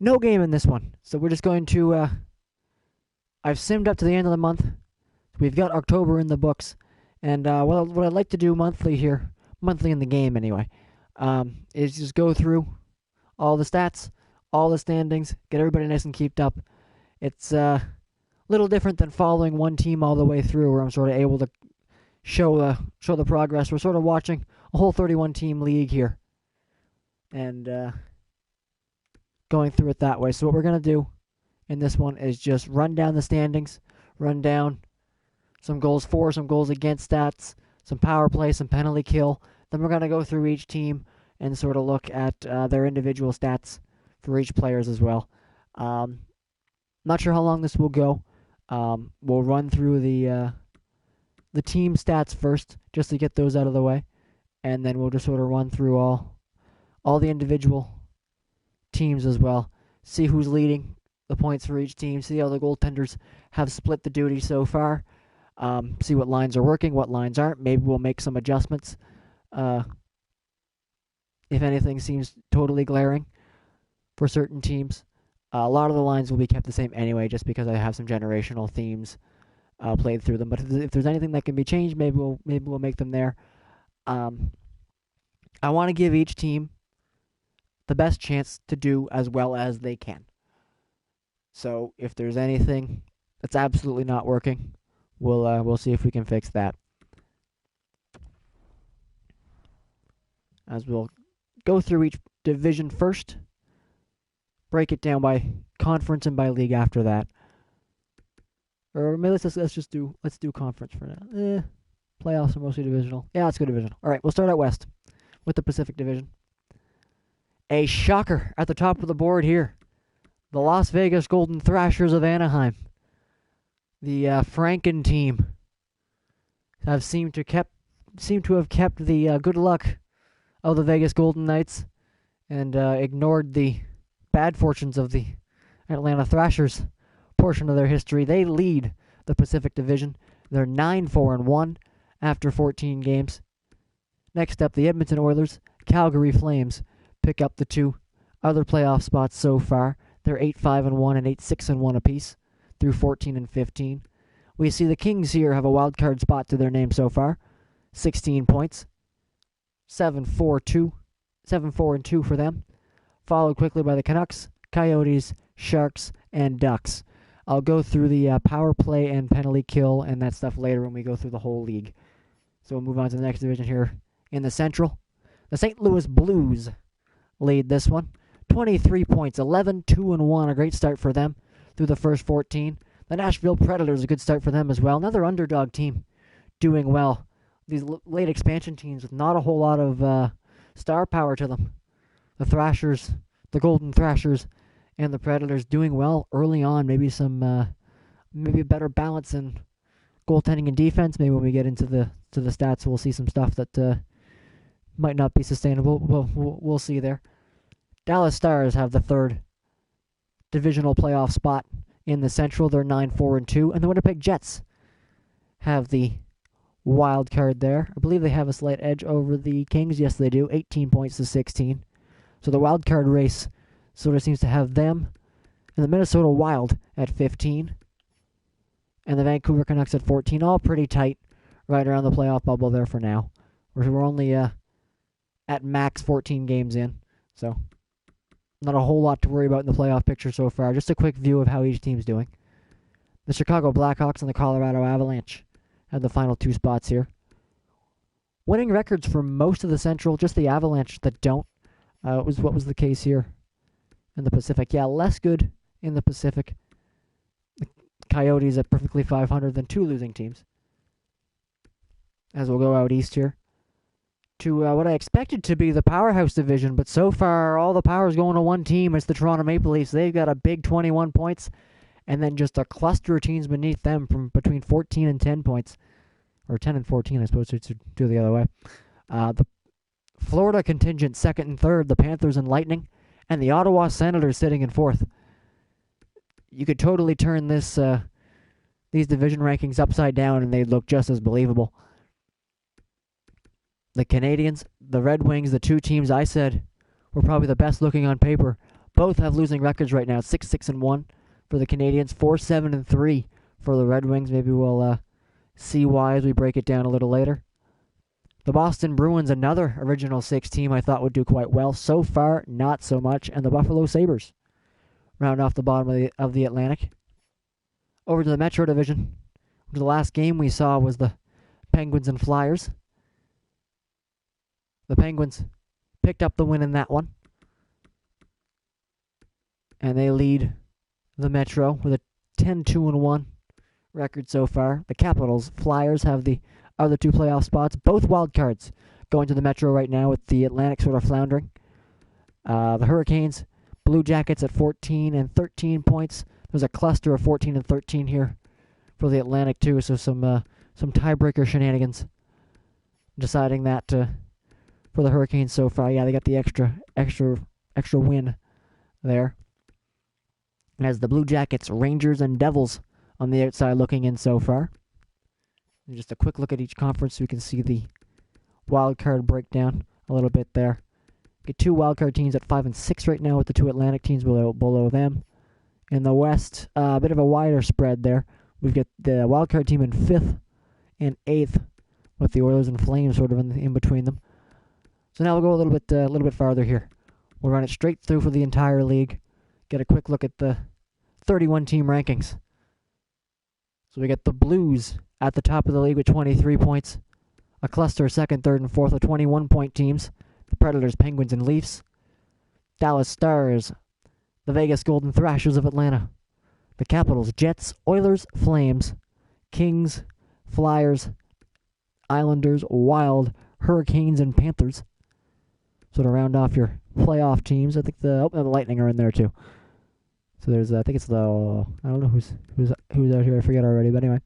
No game in this one. So we're just going to, I've simmed up to the end of the month. We've got October in the books. And what I'd like to do monthly here, monthly in the game anyway, is just go through all the stats, all the standings, get everybody nice and keeped up. It's a little different than following one team all the way through, where I'm sort of able to show the progress. We're sort of watching a whole 31 team league here, and going through it that way. So what we're gonna do in this one is just run down the standings, run down some goals for, some goals against stats, some power play, some penalty kill. Then we're gonna go through each team and sort of look at their individual stats for each players as well. Not sure how long this will go. We'll run through the team stats first, just to get those out of the way, and then we'll just sort of run through all the individual teams as well. See who's leading the points for each team. See how the goaltenders have split the duty so far. See what lines are working, what lines aren't. Maybe we'll make some adjustments if anything seems totally glaring for certain teams. A lot of the lines will be kept the same anyway, just because I have some generational themes played through them. But if there's anything that can be changed, maybe we'll make them there. I want to give each team the best chance to do as well as they can. So if there's anything that's absolutely not working, we'll see if we can fix that. As we'll go through each division first, break it down by conference and by league after that. Or maybe let's do conference for now. Playoffs are mostly divisional. Yeah, let's go divisional. All right, we'll start out west with the Pacific Division. A shocker at the top of the board here. The Las Vegas Golden Thrashers of Anaheim. The Franken team seem to have kept the good luck of the Vegas Golden Knights and ignored the bad fortunes of the Atlanta Thrashers portion of their history. They lead the Pacific Division. They're 9-4-1 after 14 games. Next up, the Edmonton Oilers, Calgary Flames pick up the two other playoff spots so far. They're 8-5-1 and 8-6-1 apiece through 14 and 15. We see the Kings here have a wild card spot to their name so far. 16 points. 7-4-2 for them. Followed quickly by the Canucks, Coyotes, Sharks, and Ducks. I'll go through the power play and penalty kill and that stuff later when we go through the whole league. So we'll move on to the next division here in the Central. The St. Louis Blues lead this one. 23 points, 11-2-1, a great start for them through the first 14. The Nashville Predators, a good start for them as well. Another underdog team doing well. These late expansion teams with not a whole lot of star power to them. The Thrashers, the Golden Thrashers, and the Predators doing well early on. Maybe a better balance in goaltending and defense. Maybe when we get into the stats, we'll see some stuff that might not be sustainable. We'll see there. Dallas Stars have the third divisional playoff spot in the Central. They're 9-4-2, and the Winnipeg Jets have the wild card there. I believe they have a slight edge over the Kings. Yes, they do. 18 points to 16. So the wild card race sort of seems to have them and the Minnesota Wild at 15 and the Vancouver Canucks at 14. All pretty tight right around the playoff bubble there for now. We're only at max 14 games in, so not a whole lot to worry about in the playoff picture so far. Just a quick view of how each team's doing. The Chicago Blackhawks and the Colorado Avalanche have the final two spots here. Winning records for most of the Central, just the Avalanche that don't. What was the case here in the Pacific? Yeah, less good in the Pacific. The Coyotes at perfectly 500 than two losing teams. As we'll go out east here to what I expected to be the powerhouse division, but so far all the power's going to one team. It's the Toronto Maple Leafs. They've got a big 21 points, and then just a cluster of teams beneath them from between 14 and 10 points. Or 10 and 14, I suppose, to do the other way. The Florida contingent second and third, the Panthers and Lightning, and the Ottawa Senators sitting in fourth. You could totally turn these division rankings upside down and they'd look just as believable. The Canadiens, the Red Wings, the two teams I said were probably the best looking on paper, Both have losing records right now. 6-6-1 for the Canadians, 4-7-3 for the Red Wings. Maybe we'll see why as we break it down a little later. The Boston Bruins, another Original Six team I thought would do quite well. So far, not so much. And the Buffalo Sabres round off the bottom of the Atlantic. Over to the Metro Division. The last game we saw was the Penguins and Flyers. The Penguins picked up the win in that one. And they lead the Metro with a 10-2-1 record so far. The Capitals, Flyers have the other two playoff spots. Both wild cards going to the Metro right now with the Atlantic sort of floundering. The Hurricanes, Blue Jackets at 14 and 13 points. There's a cluster of 14 and 13 here for the Atlantic too, so some tiebreaker shenanigans deciding that for the Hurricanes so far. Yeah, they got the extra win there. As the Blue Jackets, Rangers, and Devils on the outside looking in so far. And just a quick look at each conference so we can see the wild card breakdown a little bit there. Get two wild card teams at 5 and 6 right now with the two Atlantic teams below them. In the West, a bit of a wider spread there. We've got the wild card team in 5th and 8th with the Oilers and Flames sort of in between them. So now we'll go a little bit farther here. We'll run it straight through for the entire league. Get a quick look at the 31 team rankings. So we get the Blues at the top of the league with 23 points. A cluster of 2nd, 3rd, and 4th with 21-point teams. The Predators, Penguins, and Leafs. Dallas Stars, the Vegas Golden Thrashers of Atlanta. The Capitals, Jets, Oilers, Flames, Kings, Flyers, Islanders, Wild, Hurricanes, and Panthers. So to round off your playoff teams, I think the Lightning are in there too. So there's, I think it's I don't know who's out here, I forget already, but anyway.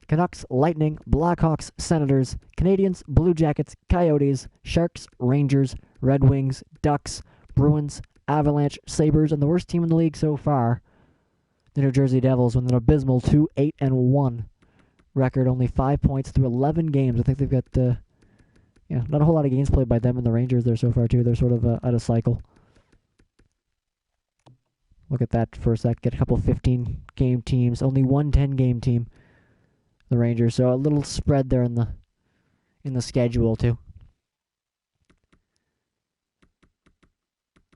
Canucks, Lightning, Blackhawks, Senators, Canadians, Blue Jackets, Coyotes, Sharks, Rangers, Red Wings, Ducks, Bruins, Avalanche, Sabres, and the worst team in the league so far, the New Jersey Devils, with an abysmal 2-8-1 record, only 5 points through 11 games. I think they've got not a whole lot of games played by them and the Rangers there so far too. They're sort of out of cycle. Look at that for a sec. Get a couple 15-game teams. Only one 10-game team, the Rangers. So a little spread there in the schedule too.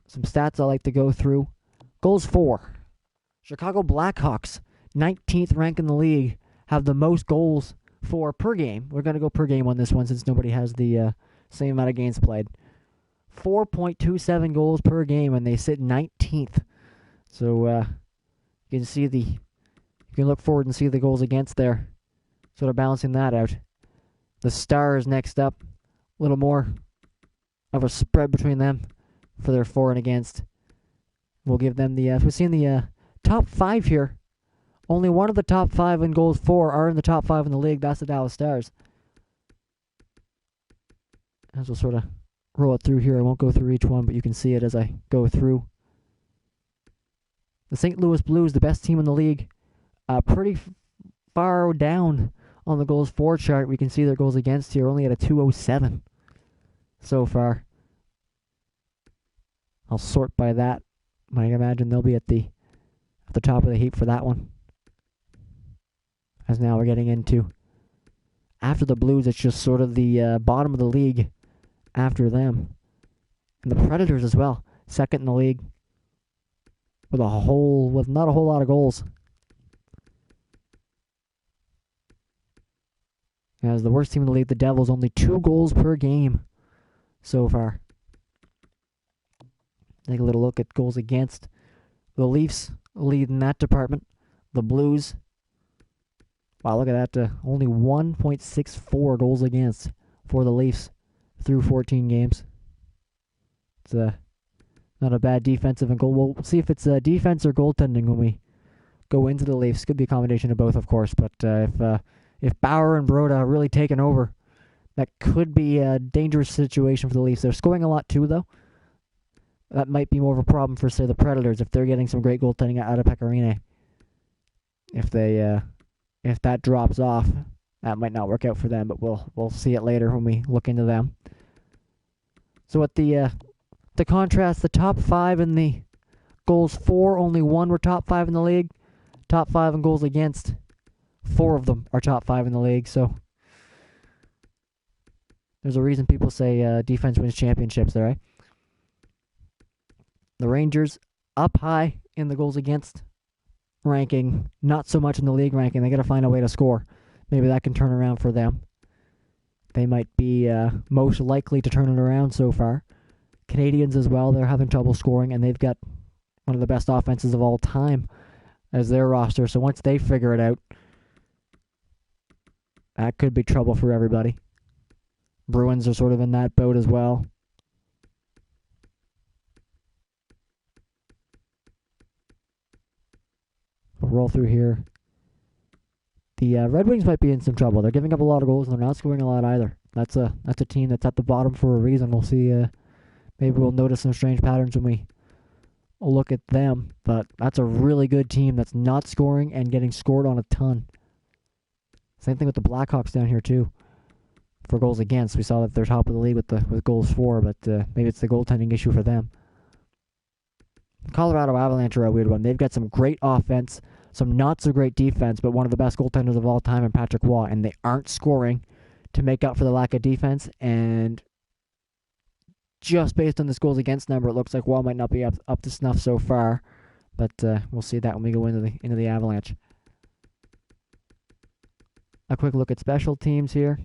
Some stats I like to go through. Goals for. Chicago Blackhawks, 19th rank in the league, have the most goals for per game. We're going to go per game on this one since nobody has the same amount of games played. 4.27 goals per game, and they sit 19th. So you can look forward and see the goals against there, sort of balancing that out. The Stars next up, a little more of a spread between them for their for and against. We'll give them we've seen the top 5 here. Only one of the top 5 in goals for are in the top 5 in the league. That's the Dallas Stars. As we'll sort of roll it through here. I won't go through each one, but you can see it as I go through. The St. Louis Blues, the best team in the league, pretty far down on the goals for chart. We can see their goals against here, only at a 207 so far. I'll sort by that. I imagine they'll be at the top of the heap for that one. As now we're getting into, after the Blues, it's just sort of the bottom of the league after them. And the Predators as well, 2nd in the league, with not a whole lot of goals. As the worst team in the league, the Devils, only 2 goals per game so far. Take a little look at goals against. The Leafs lead in that department. The Blues, wow, look at that. Only 1.64 goals against for the Leafs through 14 games. It's not a bad defensive and goal. We'll see if it's defense or goaltending when we go into the Leafs. Could be a combination of both, of course. But if Bauer and Broda are really taking over, that could be a dangerous situation for the Leafs. They're scoring a lot too, though. That might be more of a problem for, say, the Predators if they're getting some great goaltending out of Pecorine. If that drops off, that might not work out for them. But we'll see it later when we look into them. So at the contrast, the top 5 in the Goals for, only 1 were top 5 in the league. Top 5 in goals against, 4 of them are top 5 in the league. So there's a reason people say defense wins championships there, right? The Rangers up high in the goals against ranking, not so much in the league ranking. They got to find a way to score. Maybe that can turn around for them. They might be most likely to turn it around so far. Canadians as well, they're having trouble scoring, and they've got one of the best offenses of all time as their roster. So once they figure it out, that could be trouble for everybody. Bruins are sort of in that boat as well. We'll roll through here. The Red Wings might be in some trouble. They're giving up a lot of goals, and they're not scoring a lot either. That's a team that's at the bottom for a reason. We'll see. Maybe we'll notice some strange patterns when we look at them. But that's a really good team that's not scoring and getting scored on a ton. Same thing with the Blackhawks down here too. For goals against, we saw that they're top of the league with goals for, but maybe it's the goaltending issue for them. Colorado Avalanche are a weird one. They've got some great offense, some not so great defense, but one of the best goaltenders of all time in Patrick Waugh, and they aren't scoring to make up for the lack of defense. And just based on this goals against number, it looks like Waugh might not be up to snuff so far, but we'll see that when we go into the Avalanche. A quick look at special teams here.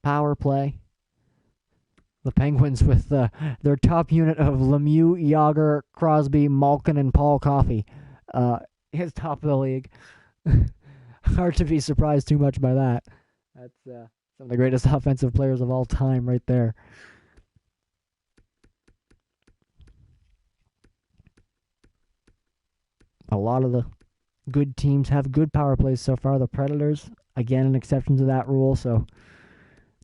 Power play. The Penguins with their top unit of Lemieux, Yager, Crosby, Malkin, and Paul Coffey is top of the league. Hard to be surprised too much by that. That's some of the greatest offensive players of all time right there. A lot of the good teams have good power plays so far. The Predators, again, an exception to that rule, so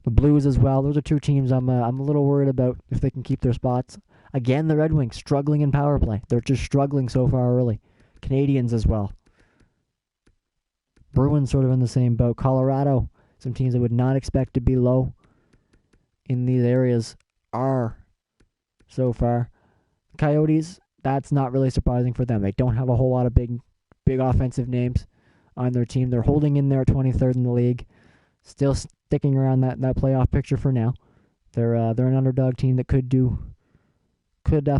the Blues as well. Those are two teams I'm a little worried about if they can keep their spots. Again, the Red Wings struggling in power play. They're just struggling so far early. Canadians as well. Bruins sort of in the same boat. Colorado, some teams I would not expect to be low in these areas are so far. Coyotes, that's not really surprising for them. They don't have a whole lot of big offensive names on their team. They're holding in there at 23rd in the league. Still sticking around that playoff picture for now. They're an underdog team that could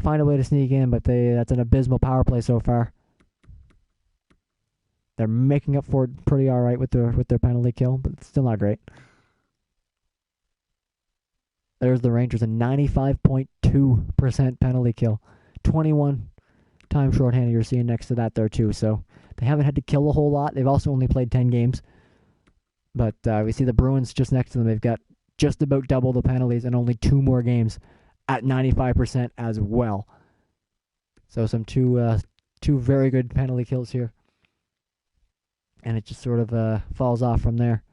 find a way to sneak in, but that's an abysmal power play so far. They're making up for it pretty all right with their penalty kill, but it's still not great. There's the Rangers, a 95.2% penalty kill. 21 times shorthanded you're seeing next to that there too. So they haven't had to kill a whole lot. They've also only played 10 games. But we see the Bruins just next to them. They've got just about double the penalties and only 2 more games at 95% as well. So some two very good penalty kills here. And it just sort of falls off from there.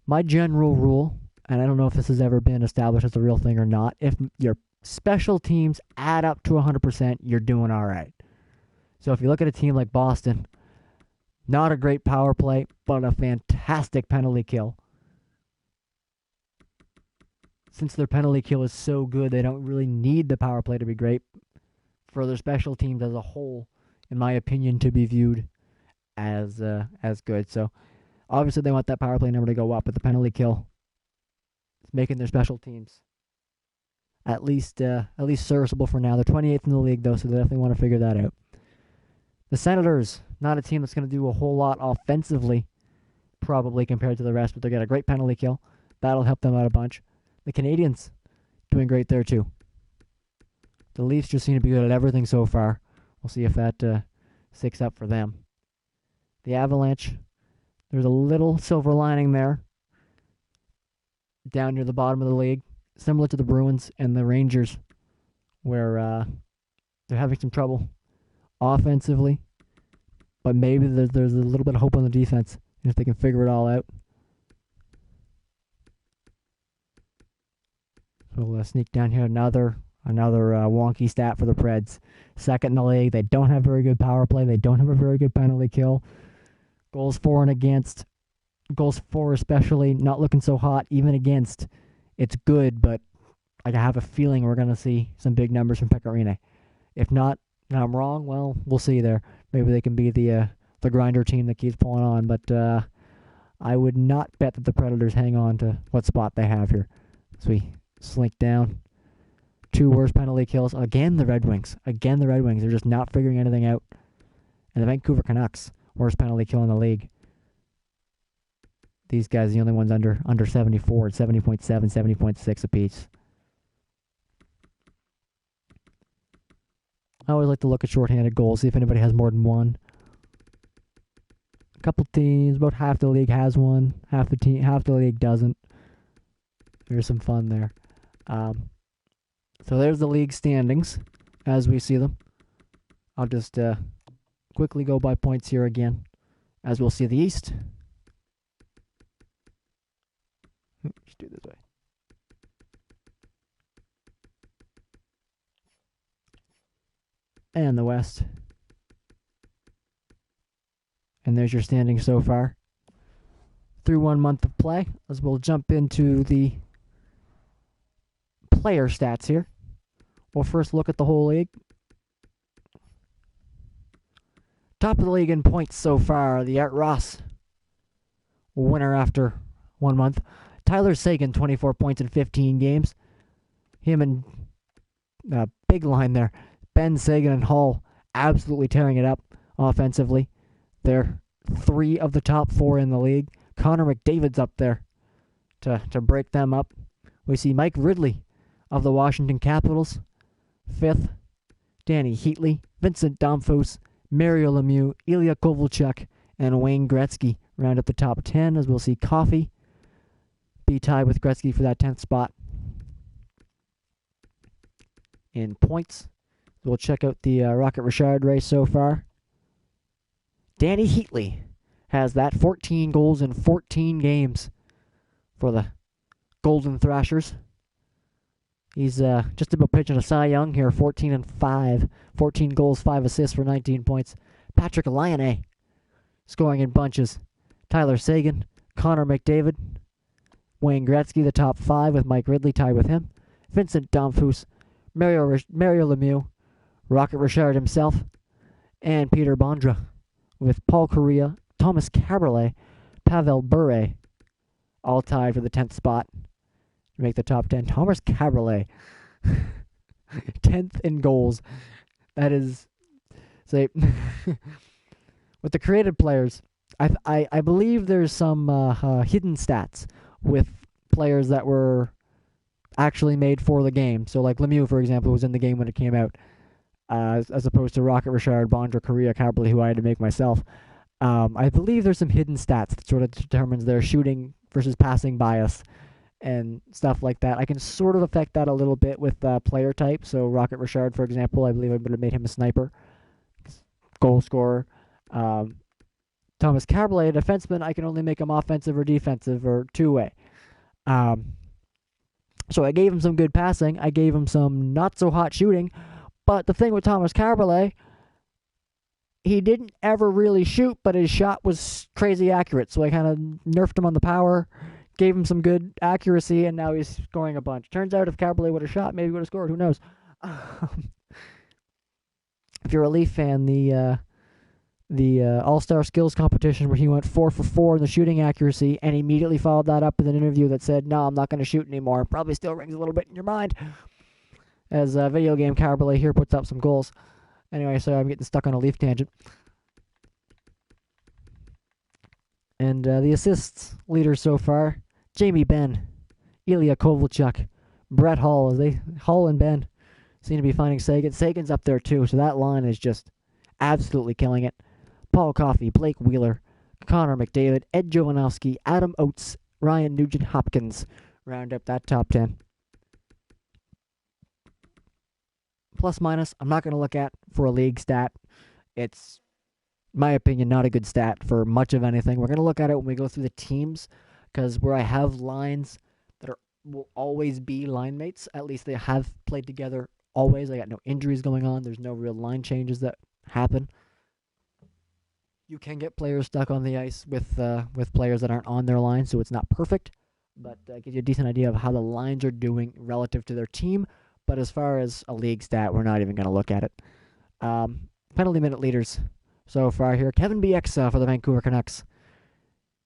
My general rule, and I don't know if this has ever been established as a real thing or not, if your special teams add up to 100%, you're doing all right. So if you look at a team like Boston, not a great power play, but a fantastic penalty kill. Since their penalty kill is so good, they don't really need the power play to be great for their special teams as a whole, in my opinion, to be viewed as good. So obviously they want that power play number to go up, but the penalty kill is making their special teams at least serviceable for now. They're 28th in the league, though, so they definitely want to figure that out. The Senators, not a team that's going to do a whole lot offensively, probably compared to the rest, but they got a great penalty kill. That'll help them out a bunch. The Canadians, doing great there too. The Leafs just seem to be good at everything so far. We'll see if that sticks up for them. The Avalanche, there's a little silver lining there, down near the bottom of the league, similar to the Bruins and the Rangers, where they're having some trouble offensively, but maybe there's a little bit of hope on the defense, and if they can figure it all out. So we'll sneak down here another wonky stat for the Preds. Second in the league. They don't have very good power play. They don't have a very good penalty kill. Goals for and against. Goals for especially not looking so hot. Even against, it's good, but I have a feeling we're going to see some big numbers from Pecorine. If not and I'm wrong, well, we'll see there. Maybe they can be the grinder team that keeps pulling on, but I would not bet that the Predators hang on to what spot they have here. So we slink down. 2 worst penalty kills. Again, the Red Wings. They're just not figuring anything out. And the Vancouver Canucks, worst penalty kill in the league. These guys, the only ones under 74, 70.7, 70.6 apiece. I always like to look at shorthanded goals, see if anybody has more than one. A couple teams, about half the league has one, half the league doesn't. There's some fun there. So there's the league standings as we see them. I'll just quickly go by points here again, as we'll see the East. Let's do it this way. And the West. And there's your standings so far. Through 1 month of play, as we'll jump into the player stats here. We'll first look at the whole league. Top of the league in points so far, the Art Ross winner after 1 month. Tyler Seguin, 24 points in 15 games. Him and big line there. Ben Seguin and Hall absolutely tearing it up offensively. They're 3 of the top 4 in the league. Connor McDavid's up there to break them up. We see Mike Ridley of the Washington Capitals, 5th. Danny Heatley, Vincent Damphousse, Mario Lemieux, Ilya Kovalchuk, and Wayne Gretzky round up the top 10, as we'll see Coffey be tied with Gretzky for that 10th spot. In points, we'll check out the Rocket Richard race so far. Danny Heatley has that 14 goals in 14 games for the Golden Thrashers. He's just about pitching a Cy Young here, 14-5. 14 goals, 5 assists for 19 points. Patrick Laine scoring in bunches. Tyler Seguin, Connor McDavid, Wayne Gretzky, the top 5 with Mike Ridley tied with him. Vincent Damphousse, Mario Lemieux, Rocket Richard himself, and Peter Bondra with Paul Kariya, Thomas Caberlet, Pavel Bure, all tied for the 10th spot to make the top 10. Thomas Caberlet, 10th in goals. That is, say, with the creative players, I believe there's some hidden stats with players that were actually made for the game. So like Lemieux, for example, was in the game when it came out, as opposed to Rocket Richard, Bondra, Kariya, Caberlet, who I had to make myself. I believe there's some hidden stats that sort of determines their shooting versus passing bias and stuff like that. I can sort of affect that a little bit with player type. So Rocket Richard, for example, I believe I would have made him a sniper, goal scorer. Thomas Caberlet, a defenseman, I can only make him offensive or defensive or two-way. So I gave him some good passing. I gave him some not-so-hot shooting. But the thing with Thomas Caberlet, he didn't ever really shoot, but his shot was crazy accurate. So I kind of nerfed him on the power, gave him some good accuracy, and now he's scoring a bunch. Turns out if Caberlet would have shot, maybe he would have scored. Who knows? If you're a Leaf fan, the All-Star Skills competition where he went 4 for 4 in the shooting accuracy and immediately followed that up with an interview that said, no, I'm not going to shoot anymore. Probably still rings a little bit in your mind. As video game Caberlet here puts up some goals. Anyway, so I'm getting stuck on a Leaf tangent. And the assists leaders so far, Jamie Benn, Ilya Kovalchuk, Brett Hull, Hull and Benn seem to be finding Seguin. Sagan's up there too, so that line is just absolutely killing it. Paul Coffey, Blake Wheeler, Connor McDavid, Ed Jovanovski, Adam Oates, Ryan Nugent-Hopkins round up that top 10. Plus minus, I'm not going to look at for a league stat. It's, in my opinion, not a good stat for much of anything. We're going to look at it when we go through the teams, because where I have lines that will always be line mates, at least they have played together always. I got no injuries going on. There's no real line changes that happen. You can get players stuck on the ice with players that aren't on their line, so it's not perfect, but it gives you a decent idea of how the lines are doing relative to their team. But as far as a league stat, we're not even going to look at it. Penalty minute leaders so far here. Kevin Bieksa for the Vancouver Canucks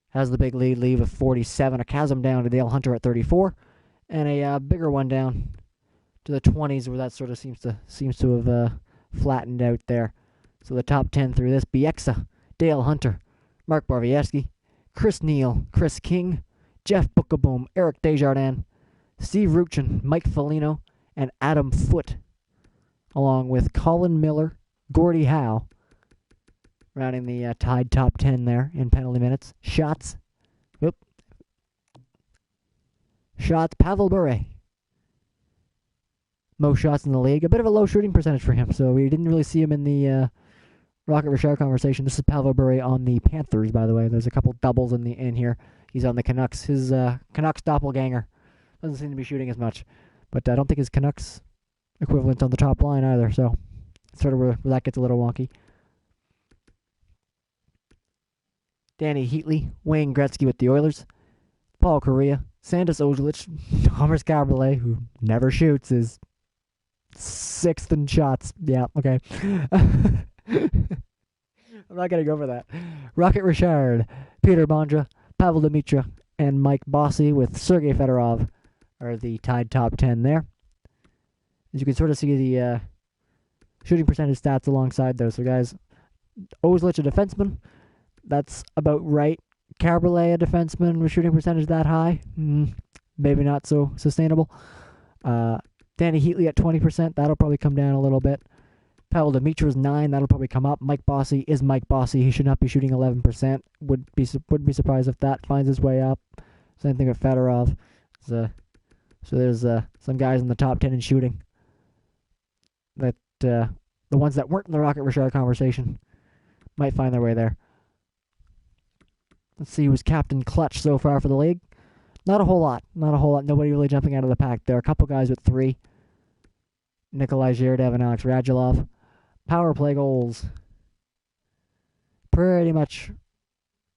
has the big lead with 47. A chasm down to Dale Hunter at 34, and a bigger one down to the 20s, where that sort of seems to have flattened out there. So the top 10 through this: Bieksa, Dale Hunter, Mark Borowiecki, Chris Neal, Chris King, Jeff Bukaboom, Eric Desjardins, Steve Ruchin, Mike Foligno, and Adam Foote, along with Colin Miller, Gordie Howe, rounding the tied top 10 there in penalty minutes. Shots, Pavel Bure. Most shots in the league. A bit of a low shooting percentage for him, so we didn't really see him in the Rocket Richard conversation. This is Pavel Bure on the Panthers, by the way. There's a couple doubles in here. He's on the Canucks. His Canucks doppelganger doesn't seem to be shooting as much, but I don't think his Canucks equivalent on the top line either, so sort of where that gets a little wonky. Danny Heatley, Wayne Gretzky with the Oilers, Paul Kariya, Sandis Ojelich, Thomas Caberlet, who never shoots, is 6th in shots. Yeah, okay. I'm not going to go for that. Rocket Richard, Peter Bondra, Pavel Demitra, and Mike Bossy with Sergei Fedorov are the tied top 10 there. As you can sort of see the shooting percentage stats alongside those. So, guys, Ozelich, a defenseman. That's about right. Caberlet, a defenseman with shooting percentage that high. Maybe not so sustainable. Danny Heatley at 20%. That'll probably come down a little bit. Pavel Demitra is 9. That'll probably come up. Mike Bossy is Mike Bossy. He should not be shooting 11%. Wouldn't be surprised if that finds his way up. Same thing with Fedorov. So there's some guys in the top 10 in shooting. That the ones that weren't in the Rocket Richard conversation might find their way there. Let's see who's captain clutch so far for the league. Not a whole lot. Nobody really jumping out of the pack. There are a couple guys with 3. Nikolai Zherdev and Alex Radulov. Power play goals. Pretty much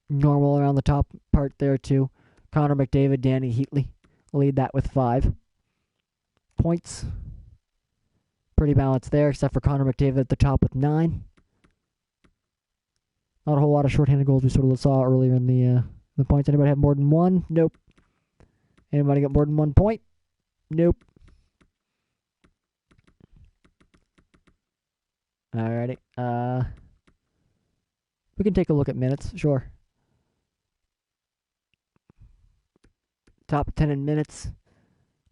normal around the top part there too. Connor McDavid, Danny Heatley lead that with 5 points. Pretty balanced there, except for Connor McDavid at the top with 9. Not a whole lot of shorthanded goals we sort of saw earlier in the points. Anybody have more than 1? Nope. Anybody got more than 1 point? Nope. Alrighty. We can take a look at minutes, sure. Top 10 in minutes.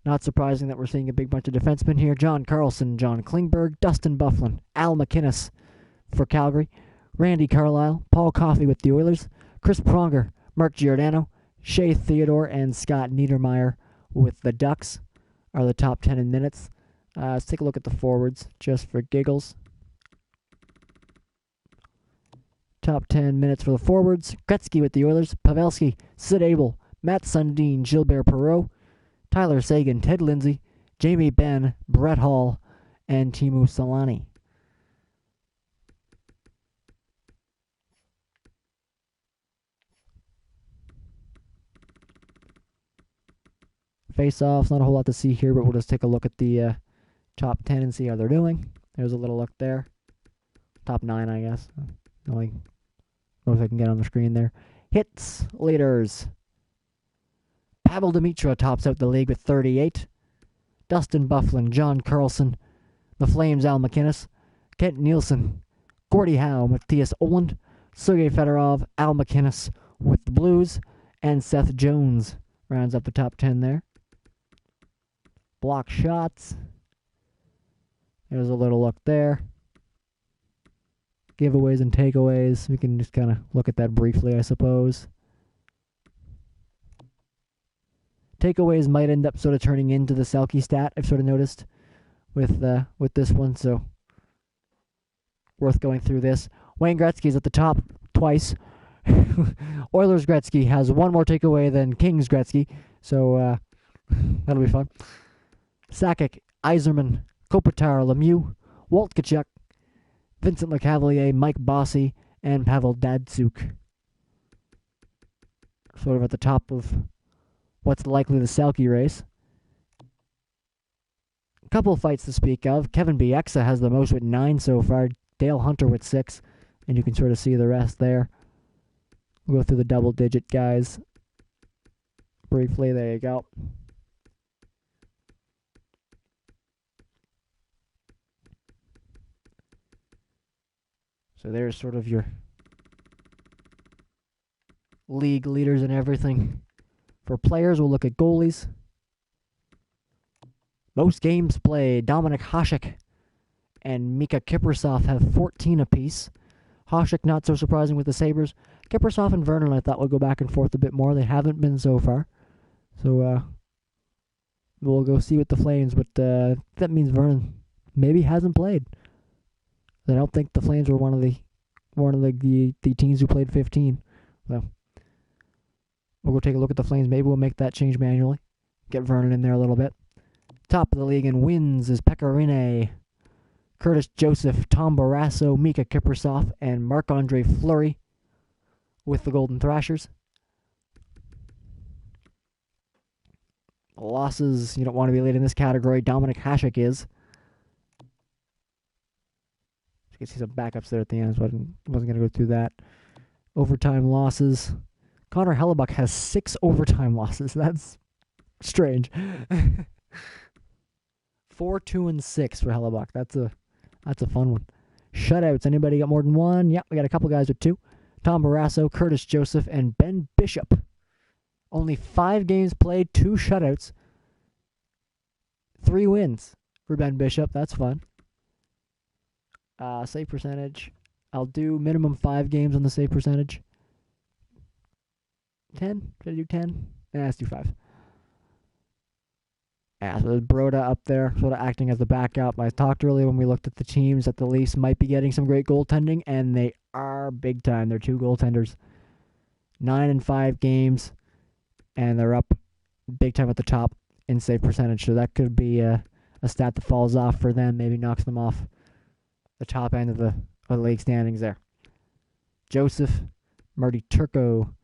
Not surprising that we're seeing a big bunch of defensemen here. John Carlson, John Klingberg, Dustin Byfuglien, Al MacInnis for Calgary, Randy Carlyle, Paul Coffey with the Oilers, Chris Pronger, Mark Giordano, Shea Theodore, and Scott Niedermayer with the Ducks are the top 10 in minutes. Let's take a look at the forwards just for giggles. Top 10 minutes for the forwards. Gretzky with the Oilers, Pavelski, Sid Abel, Matt Sundin, Gilbert Perreault, Tyler Seguin, Ted Lindsay, Jamie Benn, Brett Hall, and Teemu Selanne. Face-offs, not a whole lot to see here, but we'll just take a look at the top 10 and see how they're doing. There's a little look there. Top 9, I guess. Only most I can get on the screen there. Hits, leaders. Pavel Demitra tops out the league with 38. Dustin Byfuglien, John Carlson, the Flames, Al MacInnis, Kent Nielsen, Gordie Howe, Matthias Oland, Sergei Fedorov, Al MacInnis with the Blues, and Seth Jones rounds up the top 10 there. Block shots. There's a little look there. Giveaways and takeaways. We can just kind of look at that briefly, I suppose. Takeaways might end up sort of turning into the Selke stat, I've sort of noticed with this one, so worth going through this. Wayne Gretzky's at the top twice. Oilers Gretzky has 1 more takeaway than Kings Gretzky, so that'll be fun. Sakic, Yzerman, Kopitar, Lemieux, Walt Tkachuk, Vincent Lecavalier, Mike Bossy, and Pavel Datsyuk. Sort of at the top of what's likely the Selke race. Couple fights to speak of. Kevin Bieksa has the most with 9 so far. Dale Hunter with 6. And you can sort of see the rest there. We'll go through the double-digit guys briefly. There you go. So there's sort of your league leaders and everything. For players, we'll look at goalies. Most games played, Dominik Hasek and Mika Kiprusoff have 14 apiece. Hasek not so surprising with the Sabres. Kiprusoff and Vernon I thought would go back and forth a bit more. They haven't been so far. So we'll go see with the Flames, but that means Vernon maybe hasn't played. I don't think the Flames were one of the teams who played 15. So we'll go take a look at the Flames. Maybe we'll make that change manually. Get Vernon in there a little bit. Top of the league in wins is Pekka Rinne, Curtis Joseph, Tom Barrasso, Mika Kiprusoff, and Marc-Andre Fleury with the Golden Thrashers. Losses, you don't want to be late in this category. Dominik Hasek is. You can see some backups there at the end, so I wasn't going to go through that. Overtime losses. Connor Hellebuck has 6 overtime losses. That's strange. 4, 2, and 6 for Hellebuck. That's a fun one. Shutouts. Anybody got more than one? Yeah, we got a couple guys with 2. Tom Barrasso, Curtis Joseph, and Ben Bishop. Only 5 games played, 2 shutouts. 3 wins for Ben Bishop. That's fun. Save percentage. I'll do minimum 5 games on the save percentage. 10? Should I do 10? Let's do 5. Yeah, so there's Broda up there, sort of acting as the backup. I talked earlier when we looked at the teams that the Leafs might be getting some great goaltending, and they are big time. They're 2 goaltenders. 9 and 5 games, and they're up big time at the top in save percentage. So that could be a stat that falls off for them, maybe knocks them off the top end of the league standings there. Joseph, Marty Turco,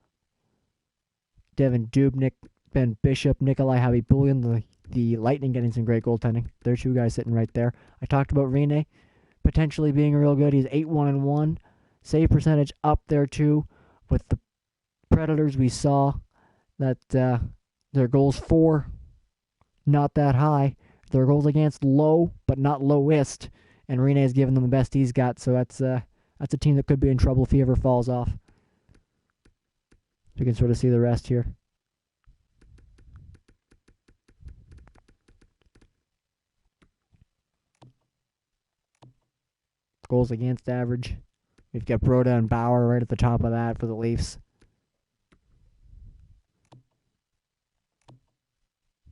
Devin Dubnyk, Ben Bishop, Nikolai Habibulin, the Lightning getting some great goaltending. There 2 guys sitting right there. I talked about Rinne potentially being real good. He's 8-1-1. Save percentage up there too. With the Predators, we saw that their goals for not that high. Their goals against low, but not lowest. And Rinne has given them the best he's got. So that's a team that could be in trouble if he ever falls off. You can sort of see the rest here. Goals against average. We've got Broda and Bauer right at the top of that for the Leafs.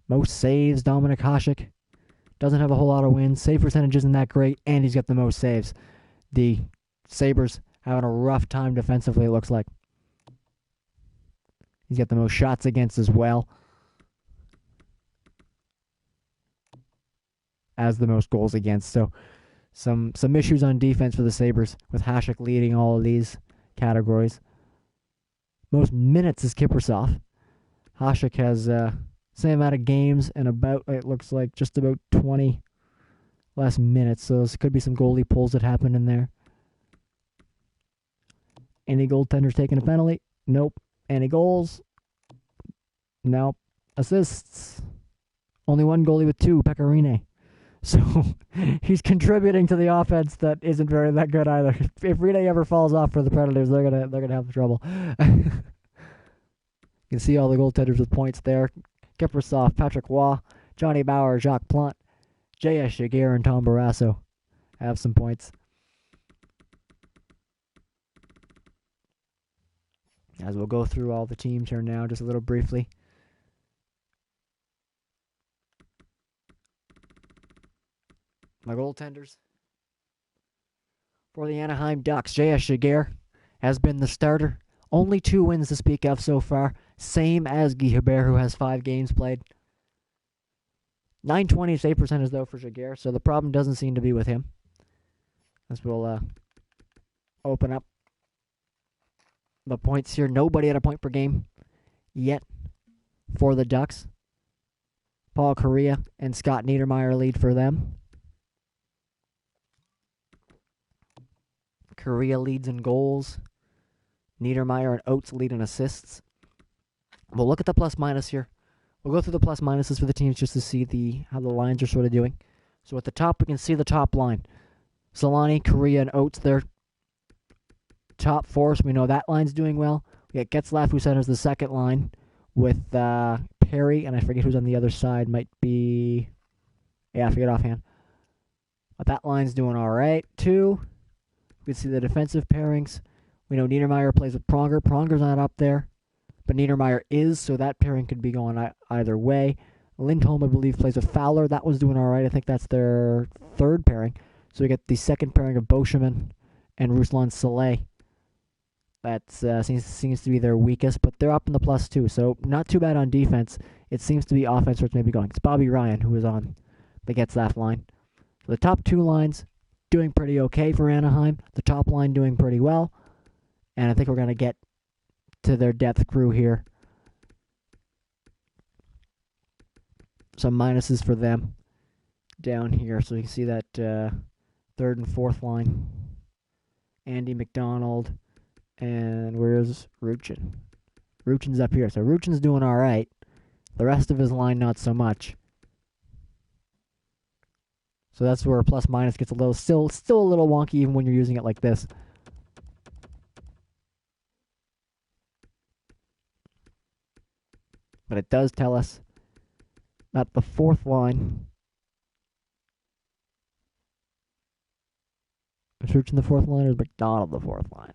Most saves, Dominik Hasek. Doesn't have a whole lot of wins. Save percentage isn't that great, and he's got the most saves. The Sabres having a rough time defensively, it looks like. He's got the most shots against as well as the most goals against. So some issues on defense for the Sabres, with Hasek leading all of these categories. Most minutes is Kiprusoff. Hasek has same amount of games and about, it looks like, just about 20 less minutes. So there could be some goalie pulls that happen in there. Any goaltenders taking a penalty? Nope. Any goals? Nope. Assists? Only 1 goalie with 2, Pekka Rinne. So he's contributing to the offense that isn't that good either. If Rinne ever falls off for the Predators, they're gonna have trouble. You can see all the goaltenders with points there. Kiprusoff, Patrick Waugh, Johnny Bauer, Jacques Plante, J.S. Jaguar, and Tom Barrasso have some points. As we'll go through all the teams here now, just a little briefly. My goaltenders. For the Anaheim Ducks, J.S. Jaguar has been the starter. Only 2 wins to speak of so far. Same as Guy Hebert, who has 5 games played. 920 save percentage, though, for Jaguar, so the problem doesn't seem to be with him. As we'll open up the points here. Nobody at a point per game yet for the Ducks. Paul Correa and Scott Niedermayer lead for them. Correa leads in goals. Niedermayer and Oates lead in assists. We'll look at the plus minus here. We'll go through the plus minuses for the teams just to see how the lines are sort of doing. So at the top, we can see the top line. Solani, Correa, and Oates, they're top four, so we know that line's doing well. We got Getzlaff, who centers the second line, with Perry, and I forget who's on the other side. Might be... Yeah, I forget offhand. But that line's doing all right, too. We can see the defensive pairings. We know Niedermayer plays with Pronger. Pronger's not up there, but Niedermayer is, so that pairing could be going either way. Lindholm, I believe, plays with Fowler. That one's doing all right. I think that's their third pairing. So we get the second pairing of Beauchemin and Ruslan Saleh. That seems to be their weakest, but they're up in the plus two, so not too bad on defense. It seems to be offense where it's maybe going. It's Bobby Ryan who is on the Getzlaff line. So the top two lines doing pretty okay for Anaheim. The top line doing pretty well. And I think we're going to get to their depth crew here. Some minuses for them down here. So you can see that third and fourth line. Andy McDonald. And where's Ruchin? Ruchin's up here. So Ruchin's doing all right. The rest of his line, not so much. So that's where plus minus gets a little, still a little wonky even when you're using it like this. But it does tell us that the fourth line. Is Ruchin the fourth line or is McDonald the fourth line?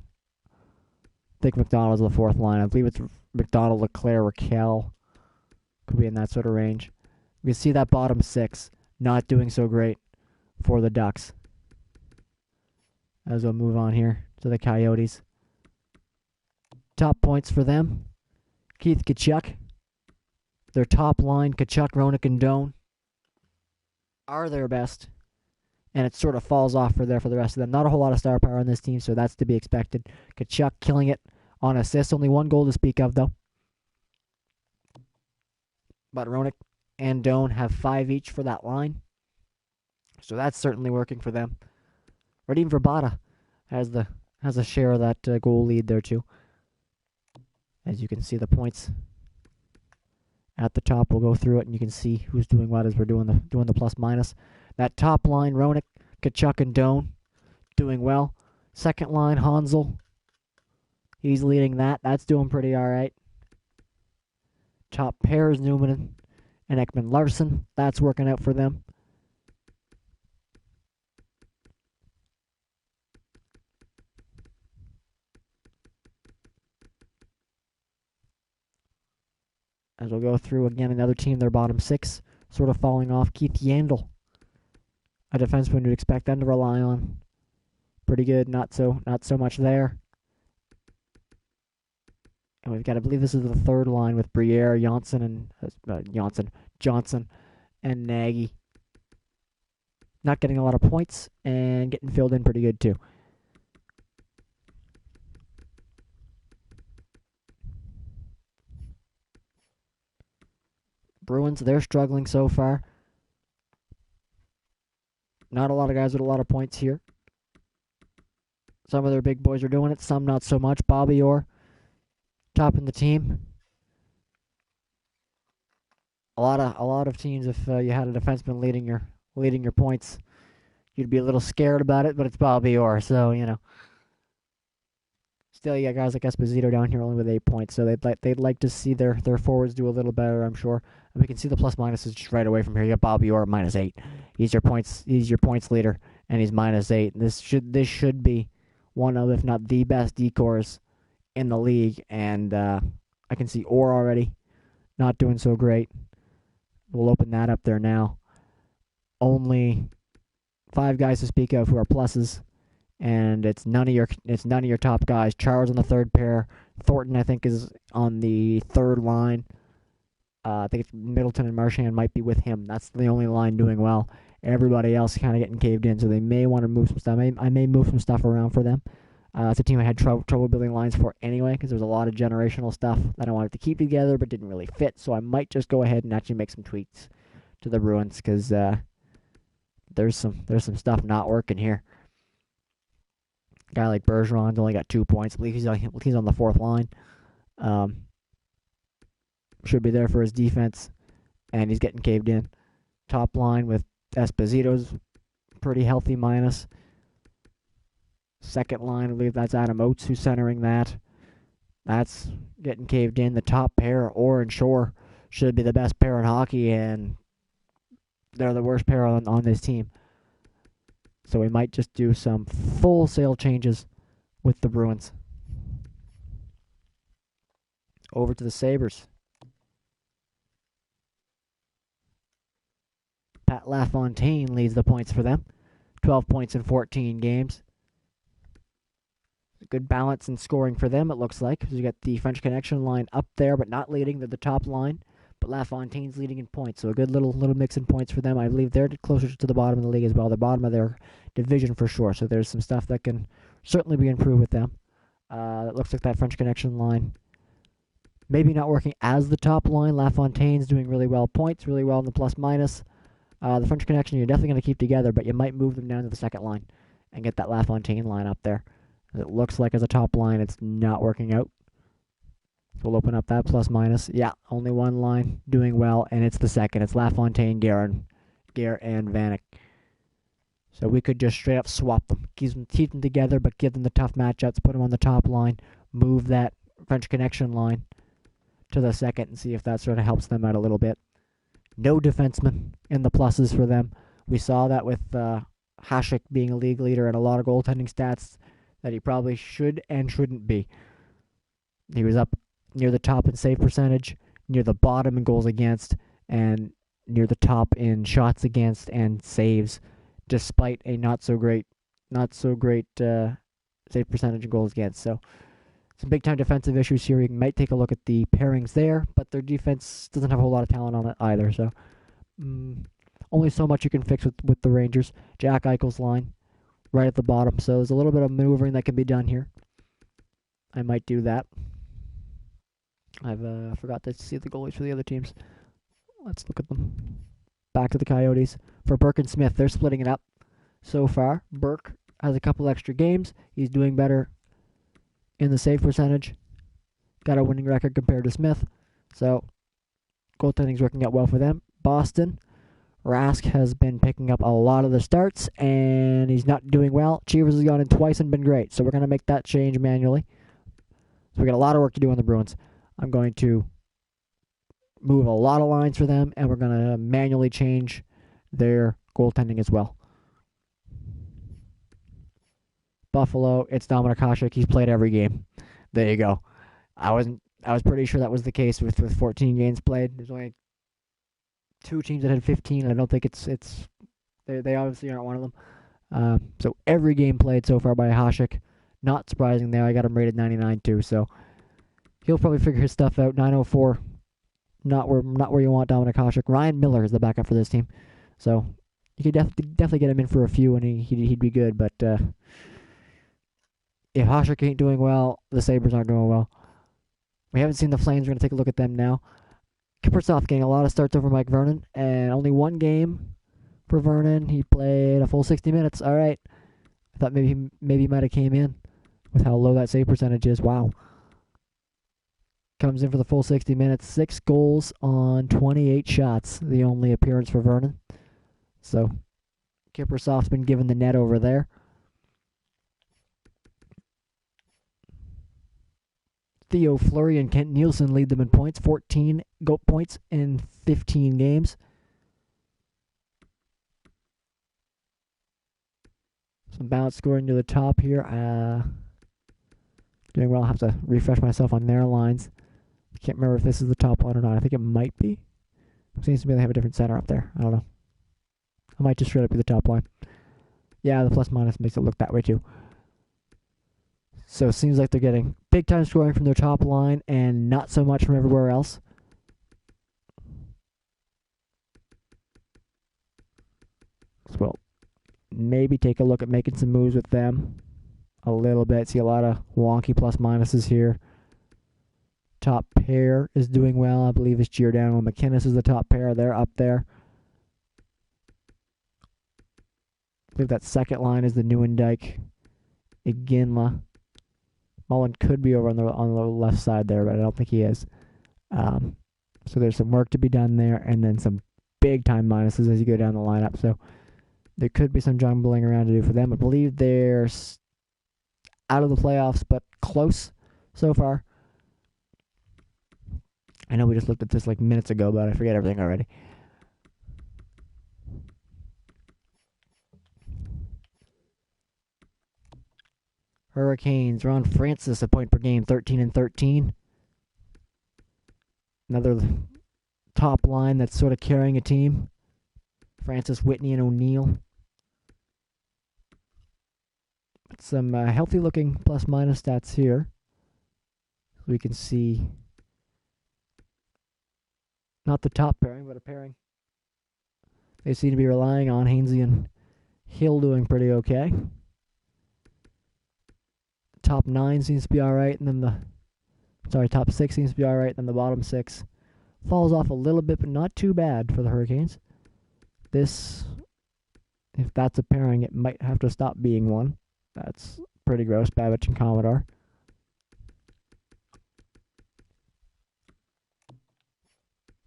I think McDonald's the fourth line. I believe it's McDonald, Leclerc, Raquel. Could be in that sort of range. We can see that bottom six not doing so great for the Ducks. As we'll move on here to the Coyotes. Top points for them. Keith Tkachuk. Their top line, Tkachuk, Roenick, and Doan, are their best. And it sort of falls off for the rest of them. Not a whole lot of star power on this team, so that's to be expected. Tkachuk killing it on assists. Only one goal to speak of, though. But Roenick and Doan have 5 each for that line. So that's certainly working for them. Radim Verbata has a share of that goal lead there, too. As you can see, the points at the top. We'll go through it, and you can see who's doing what as we're doing the plus minus. That top line, Roenick, Tkachuk, and Doan, doing well. Second line, Hansel. He's leading that. That's doing pretty all right. Top pair is Newman and Ekman Larson. That's working out for them. As we'll go through again, another team, their bottom six, sort of falling off. Keith Yandel, a defenseman you'd expect them to rely on. Pretty good, not so much there. And we've got, I believe this is the third line with Briere, Johnson, and Nagy. Not getting a lot of points and getting filled in pretty good too. Bruins, they're struggling so far. Not a lot of guys with a lot of points here. Some of their big boys are doing it, some not so much. Bobby Orr, topping the team. A lot of teams, if you had a defenseman leading your points, you'd be a little scared about it. But it's Bobby Orr, so you know. Still, you got guys like Esposito down here only with 8 points, so they'd like to see their forwards do a little better, I'm sure. And we can see the plus minuses just right away from here. You got Bobby Orr at -8. He's your points leader, and he's -8. This should be one of, if not the best decors in the league, and I can see Orr already not doing so great. We'll open that up there now. Only 5 guys to speak of who are pluses. And it's none of your top guys. Charles on the third pair. Thornton, I think, is on the third line. I think it's Middleton and Marchand might be with him. That's the only line doing well. Everybody else kind of getting caved in, so they may want to move some stuff. I may move some stuff around for them. It's a team I had trouble building lines for anyway, because there's a lot of generational stuff that I wanted to keep together but didn't really fit. So I might just go ahead and actually make some tweaks to the Bruins because there's some stuff not working here. A guy like Bergeron's only got 2 points. I believe he's on the fourth line. Should be there for his defense, and he's getting caved in. Top line with Esposito's pretty healthy minus. Second line, I believe that's Adam Oates who's centering that. That's getting caved in. The top pair, Orr and Shore, should be the best pair in hockey, and they're the worst pair on this team. So we might just do some full sale changes with the Bruins. Over to the Sabres. Pat LaFontaine leads the points for them. 12 points in 14 games. Good balance in scoring for them, it looks like. You got the French Connection line up there, but not leading. They're the top line. But LaFontaine's leading in points, so a good little mix in points for them. I believe they're closer to the bottom of the league as well. The bottom of their division for sure. So there's some stuff that can certainly be improved with them. It looks like that French Connection line maybe not working as the top line. LaFontaine's doing really well. Points really well in the plus-minus. The French Connection you're definitely going to keep together, but you might move them down to the second line and get that LaFontaine line up there. It looks like as a top line it's not working out. So we'll open up that plus-minus. Yeah, only one line doing well, and it's the second. It's LaFontaine, Gare, and Vanek. So we could just straight up swap them. Keep them together, but give them the tough matchups. Put them on the top line. Move that French Connection line to the second and see if that sort of helps them out a little bit. No defenseman in the pluses for them. We saw that with Hasek being a league leader and a lot of goaltending stats that he probably should and shouldn't be. He was up near the top in save percentage, near the bottom in goals against, and near the top in shots against and saves, despite a not so great save percentage and goals against. So some big time defensive issues here. You might take a look at the pairings there, but their defense doesn't have a whole lot of talent on it either. So only so much you can fix with the Rangers. Jack Eichel's line right at the bottom. So there's a little bit of maneuvering that can be done here. I might do that. I've forgot to see the goalies for the other teams. Let's look at them. Back to the Coyotes. For Burke and Smith, they're splitting it up so far. Burke has a couple extra games. He's doing better in the save percentage. Got a winning record compared to Smith. So goaltending's working out well for them. Boston, Rask has been picking up a lot of the starts, and he's not doing well. Cheevers has gone in twice and been great. So we're going to make that change manually. So we got a lot of work to do on the Bruins. I'm going to move a lot of lines for them, and we're going to manually change their goaltending as well. Buffalo, it's Dominik Hasek. He's played every game. There you go. I was pretty sure that was the case with 14 games played. There's only 2 teams that had 15, and I don't think they obviously aren't one of them. So every game played so far by Hasek. Not surprising there. I got him rated 99 too, so he'll probably figure his stuff out. 904, not where you want Dominik Hasek. Ryan Miller is the backup for this team, so you could definitely get him in for a few, and he'd be good. But if Hasek ain't doing well, the Sabres aren't doing well. We haven't seen the Flames. We're going to take a look at them now. Kiprusoff getting a lot of starts over Mike Vernon, and only one game for Vernon. He played a full 60 minutes. All right. I thought maybe he might have came in with how low that save percentage is. Wow. Comes in for the full 60 minutes. 6 goals on 28 shots. The only appearance for Vernon. So Kiprusoff's been given the net over there. Theo Fleury and Kent Nielsen lead them in points. 14 points in 15 games. Some balance scoring to the top here. Doing well. I'll have to refresh myself on their lines. I can't remember if this is the top line or not. I think it might be. It seems to me they have a different center up there. I don't know. I might just straight up be the top line. Yeah, the plus minus makes it look that way too. So it seems like they're getting big time scoring from their top line and not so much from everywhere else. So we'll maybe take a look at making some moves with them a little bit. See a lot of wonky plus minuses here. Top pair is doing well. I believe it's Giordano and McInnes is the top pair. They're up there. believe that second line is the Newendike, Iginla. Mullen could be over on the left side there, but I don't think he is. So there's some work to be done there, and then some big time minuses as you go down the lineup. So there could be some jumbling around to do for them. I believe they're out of the playoffs, but close so far. I know we just looked at this like minutes ago, but I forget everything already. Hurricanes, Ron Francis, a point per game, 13-13. Another top line that's sort of carrying a team. Francis, Whitney, and O'Neill. Some healthy-looking plus-minus stats here. We can see not the top pairing, but a pairing they seem to be relying on. Hainsey and Hill doing pretty okay. Top 9 seems to be alright, and then top 6 seems to be alright, and then the bottom 6 falls off a little bit, but not too bad for the Hurricanes. This, if that's a pairing, it might have to stop being one. That's pretty gross, Babbage and Commodore.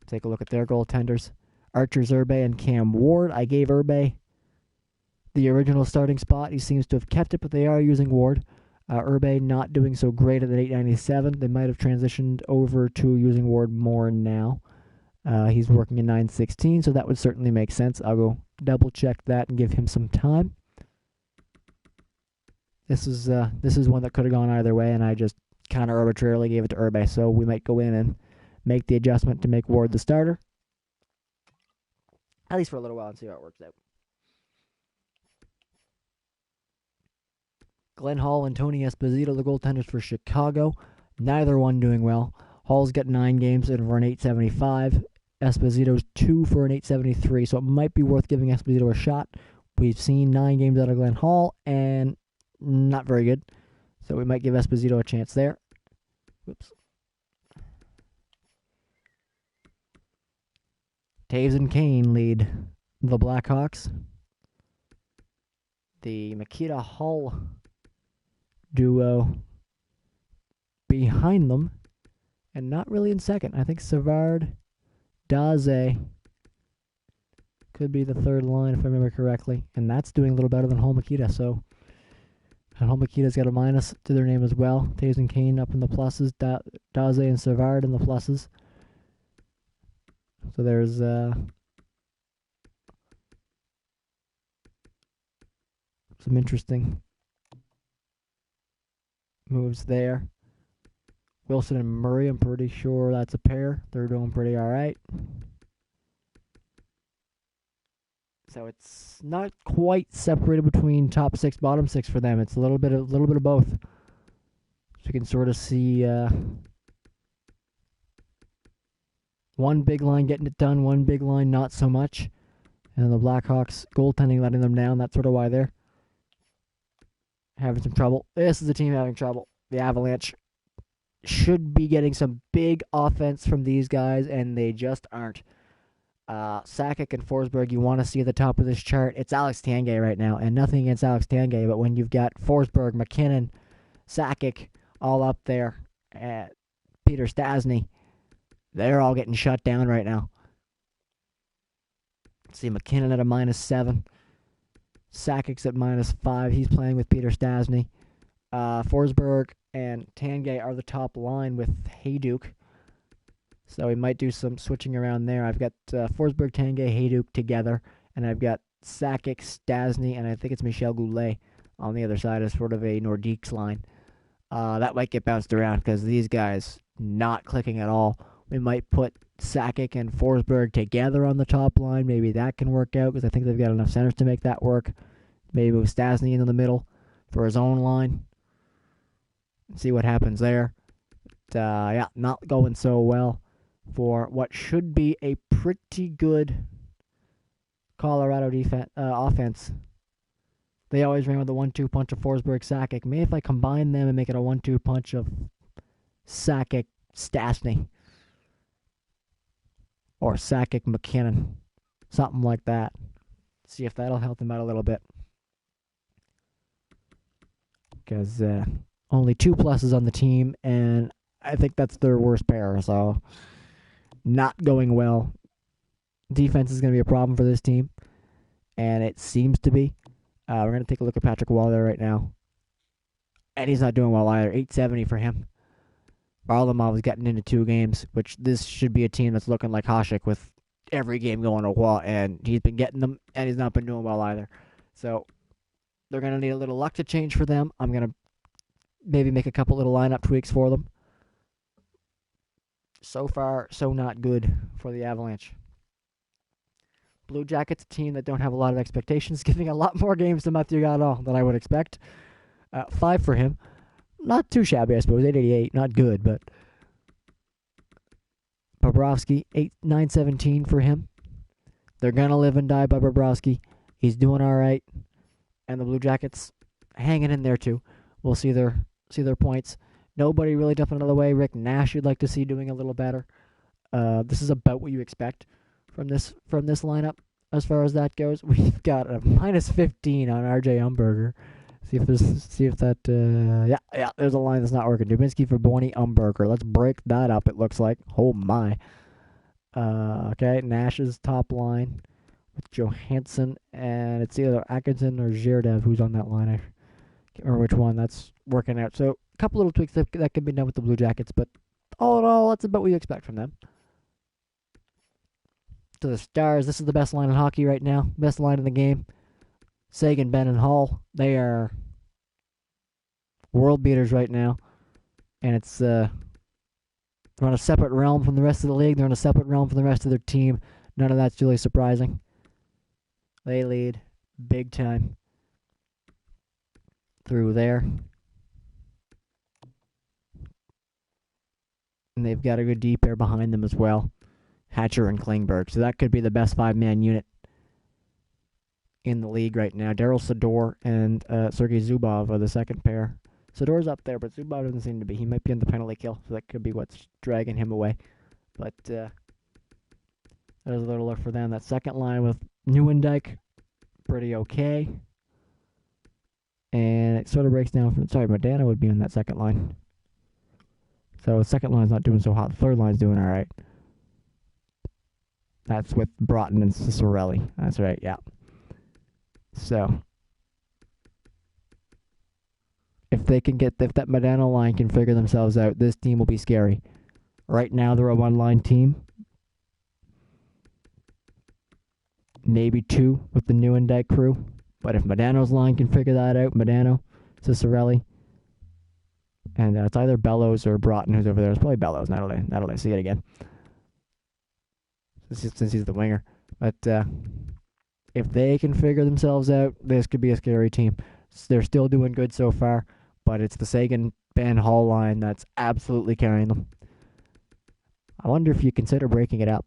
Take a look at their goaltenders. Archer Zerbe and Cam Ward. I gave Zerbe the original starting spot. He seems to have kept it, but they are using Ward. Zerbe not doing so great at an 897. They might have transitioned over to using Ward more now. He's working in 916, so that would certainly make sense. I'll go double check that and give him some time. This is one that could have gone either way, and I just kind of arbitrarily gave it to Zerbe. So we might go in and make the adjustment to make Ward the starter, at least for a little while, and see how it works out. Glenn Hall and Tony Esposito, the goaltenders for Chicago. Neither one doing well. Hall's got 9 games in for an 875. Esposito's 2 for an 873, so it might be worth giving Esposito a shot. We've seen 9 games out of Glenn Hall, and not very good. So we might give Esposito a chance there. Whoops. Taves and Kane lead the Blackhawks. The Makita Hull duo behind them, and not really in second. I think Savard, Daze could be the third line if I remember correctly, and that's doing a little better than Hull Makita. So, and Hull Makita's got a minus to their name as well. Taves and Kane up in the pluses, Daze and Savard in the pluses. So there's some interesting moves there. Wilson and Murray, I'm pretty sure that's a pair. They're doing pretty alright. So it's not quite separated between top 6, bottom 6 for them. It's a little bit of both. So you can sort of see one big line getting it done, one big line not so much. And the Blackhawks goaltending letting them down. That's sort of why they're having some trouble. This is a team having trouble. The Avalanche should be getting some big offense from these guys, and they just aren't. Sakic and Forsberg, you want to see at the top of this chart. It's Alex Tanguay right now, and nothing against Alex Tanguay, but when you've got Forsberg, McKinnon, Sakic all up there, at Peter Stastny, they're all getting shut down right now. See McKinnon at a -7. Sakic's at -5. He's playing with Peter Stastny. Forsberg and Tanguay are the top line with Hayduk. So we might do some switching around there. I've got Forsberg, Tanguay, Hayduk together, and I've got Sakic, Stastny, and I think it's Michel Goulet on the other side as sort of a Nordiques line. That might get bounced around because these guys not clicking at all. We might put Sakic and Forsberg together on the top line. Maybe that can work out because I think they've got enough centers to make that work. Maybe move Stastny into the middle for his own line. See what happens there. But, not going so well for what should be a pretty good Colorado offense. They always ran with a 1-2 punch of Forsberg, Sakic. Maybe if I combine them and make it a 1-2 punch of Sakic, Stastny. Or Sakic, McKinnon. Something like that. See if that'll help them out a little bit. because only 2 pluses on the team, and I think that's their worst pair, so not going well. Defense is going to be a problem for this team, and it seems to be. We're going to take a look at Patrick Waller right now, and he's not doing well either. 870 for him. Varlamov is getting into 2 games, which this should be a team that's looking like Hasek with every game going to wall, and he's been getting them, and he's not been doing well either. So they're going to need a little luck to change for them. I'm going to maybe make a couple little lineup tweaks for them. So far, so not good for the Avalanche. Blue Jackets, a team that don't have a lot of expectations, giving a lot more games to Mathieu Gaudreau than I would expect. 5 for him. Not too shabby, I suppose. 888, not good, but Bobrovsky, 917 for him. They're going to live and die by Bobrovsky. He's doing all right. And the Blue Jackets hanging in there, too. We'll see their points. Nobody really jumping out of the way. Rick Nash you'd like to see doing a little better. This is about what you expect from this lineup as far as that goes. We've got a minus 15 on RJ Umberger. There's a line that's not working. Dubinsky for Boney Umberger. Let's break that up, it looks like. Oh, my. Okay, Nash's top line with Johansson, and it's either Atkinson or Zherdev who's on that line. I can't remember which one. That's working out. So, a couple little tweaks that can be done with the Blue Jackets, but all in all, that's about what you expect from them. To the Stars, this is the best line in hockey right now. Best line in the game. Sagan, Benn, and Hall. They are world beaters right now. And it's they're on a separate realm from the rest of the league. They're on a separate realm from the rest of their team. None of that's really surprising. They lead big time through there. And they've got a good D pair behind them as well. Hatcher and Klingberg. So that could be the best 5-man unit in the league right now. Daryl Sador and Sergei Zubov are the second pair. Sador's up there, but Zubov doesn't seem to be. He might be in the penalty kill, so that could be what's dragging him away. But there's a little look for them. That second line with Neuendijk, pretty okay. And it sort of breaks down from... Sorry, Modano would be in that second line. So the second line's not doing so hot. The third line's doing all right. That's with Broughton and Cicerelli. That's right, yeah. So, if that Modano line can figure themselves out, this team will be scary. Right now, they're a one-line team. Maybe 2 with the Neuendijk crew. But if Modano's line can figure that out, Modano, Cicerelli, and it's either Bellows or Broughton who's over there. It's probably Bellows. Now that I see it again. Since he's the winger. But if they can figure themselves out, this could be a scary team. They're still doing good so far, but it's the Sagan, Ben, Hall line that's absolutely carrying them. I wonder if you consider breaking it up.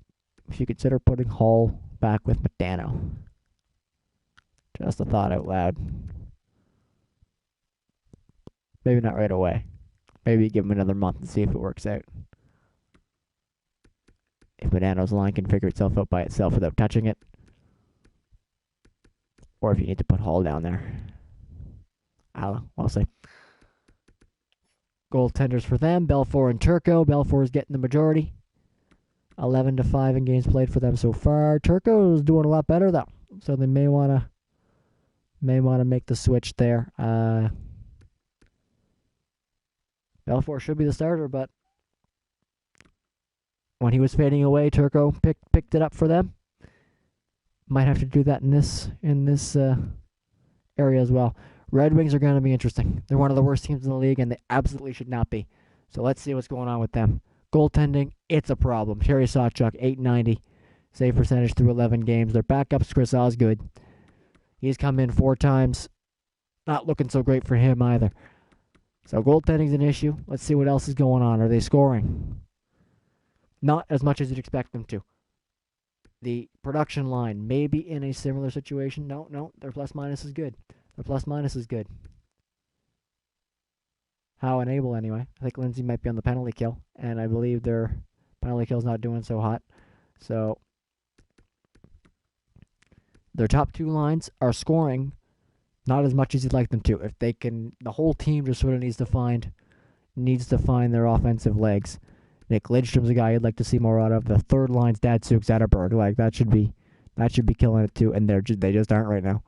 If you consider putting Hall back with Modano. Just a thought out loud. Maybe not right away. Maybe give him another month and see if it works out. If Modano's line can figure itself out by itself without touching it. Or if you need to put Hall down there. I don't know. I'll see. Goaltenders for them, Belfour and Turco. Belfour is getting the majority. 11-5 in games played for them so far. Turco is doing a lot better though. So they may want to make the switch there. Belfour should be the starter, but when he was fading away, Turco picked it up for them. Might have to do that in this area as well. Red Wings are going to be interesting. They're one of the worst teams in the league, and they absolutely should not be. So let's see what's going on with them. Goaltending, it's a problem. Terry Sawchuk, 890. Save percentage through 11 games. Their backup's Chris Osgood. He's come in 4 times. Not looking so great for him either. So goaltending's an issue. Let's see what else is going on. Are they scoring? Not as much as you'd expect them to. The production line may be in a similar situation. No, their plus-minus is good. Their plus-minus is good. How and Abel, anyway. I think Lindsay might be on the penalty kill, and I believe their penalty kill's not doing so hot. So, their top 2 lines are scoring Not as much as you'd like them to. If they can, the whole team just sort of needs to find their offensive legs. Nick Lidstrom's a guy you'd like to see more out of. The third line's Datsuk Zetterberg. Like that should be killing it too. And they just aren't right now.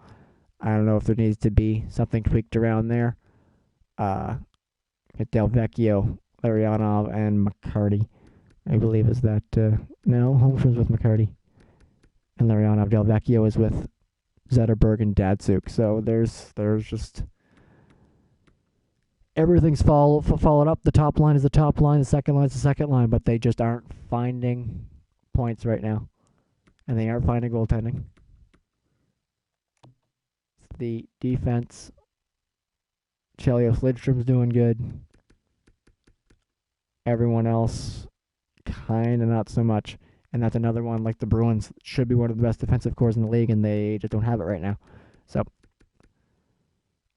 I don't know if there needs to be something tweaked around there. Del Vecchio, Larionov, and McCarty. I believe is that no, Holmstrom's with McCarty. And Larionov. Del Vecchio is with Zetterberg and Datsuk. So there's just everything's followed up. The top line is the top line. The second line is the second line. But they just aren't finding points right now. And they aren't finding goaltending. The defense, Chelios Lidstrom's doing good. Everyone else, kind of not so much. And that's another one, like the Bruins, should be one of the best defensive cores in the league, and they just don't have it right now. So,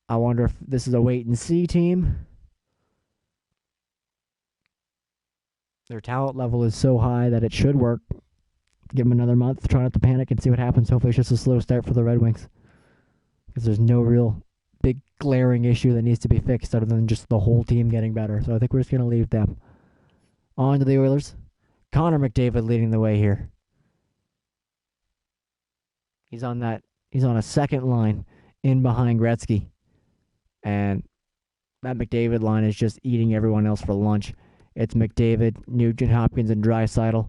I wonder if this is a wait-and-see team. Their talent level is so high that it should work. Give them another month, try not to panic, and see what happens. Hopefully it's just a slow start for the Red Wings. Because there's no real big glaring issue that needs to be fixed other than just the whole team getting better. So I think we're just going to leave them. On to the Oilers. Connor McDavid leading the way here. He's on a second line in behind Gretzky. And that McDavid line is just eating everyone else for lunch. It's McDavid, Nugent Hopkins, and Draisaitl.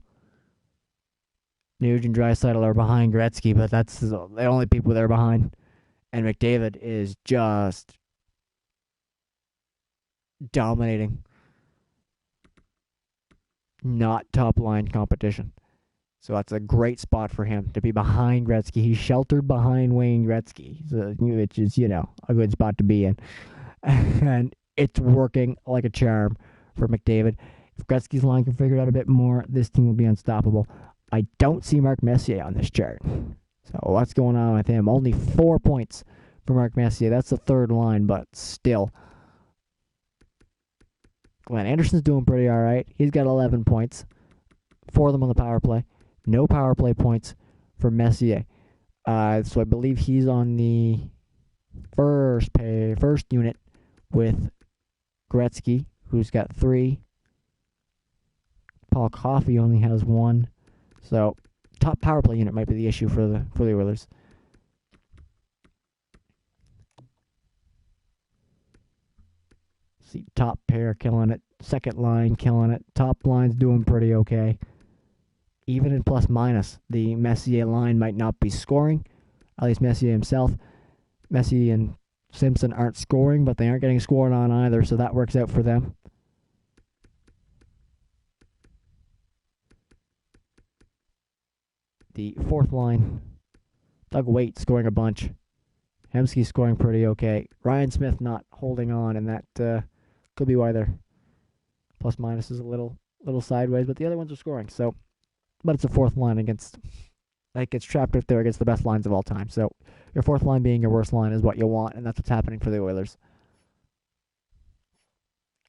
Nugent and Draisaitl are behind Gretzky, but that's the only people they're behind. And McDavid is just dominating. Not top line competition. So that's a great spot for him to be behind Gretzky. He's sheltered behind Wayne Gretzky, which is, a good spot to be in. And it's working like a charm for McDavid. If Gretzky's line can figure it out a bit more, this team will be unstoppable. I don't see Mark Messier on this chart. So what's going on with him? Only 4 points for Mark Messier. That's the third line, but still. Glenn Anderson's doing pretty all right. He's got 11 points. 4 of them on the power play. No power play points for Messier. So I believe he's on the first unit with Gretzky, who's got 3. Paul Coffey only has 1. So top power play unit might be the issue for the Oilers. See, top pair killing it. Second line killing it. Top line's doing pretty okay. Even in plus minus, the Messier line might not be scoring. At least Messier himself. Messi and Simpson aren't scoring, but they aren't getting scored on either, so that works out for them. The fourth line, Doug Waite scoring a bunch. Hemsky scoring pretty okay. Ryan Smith not holding on, and that could be why their plus minus is a little sideways, but the other ones are scoring. So, but it's a fourth line that gets trapped up there against the best lines of all time. So your fourth line being your worst line is what you want, and that's what's happening for the Oilers.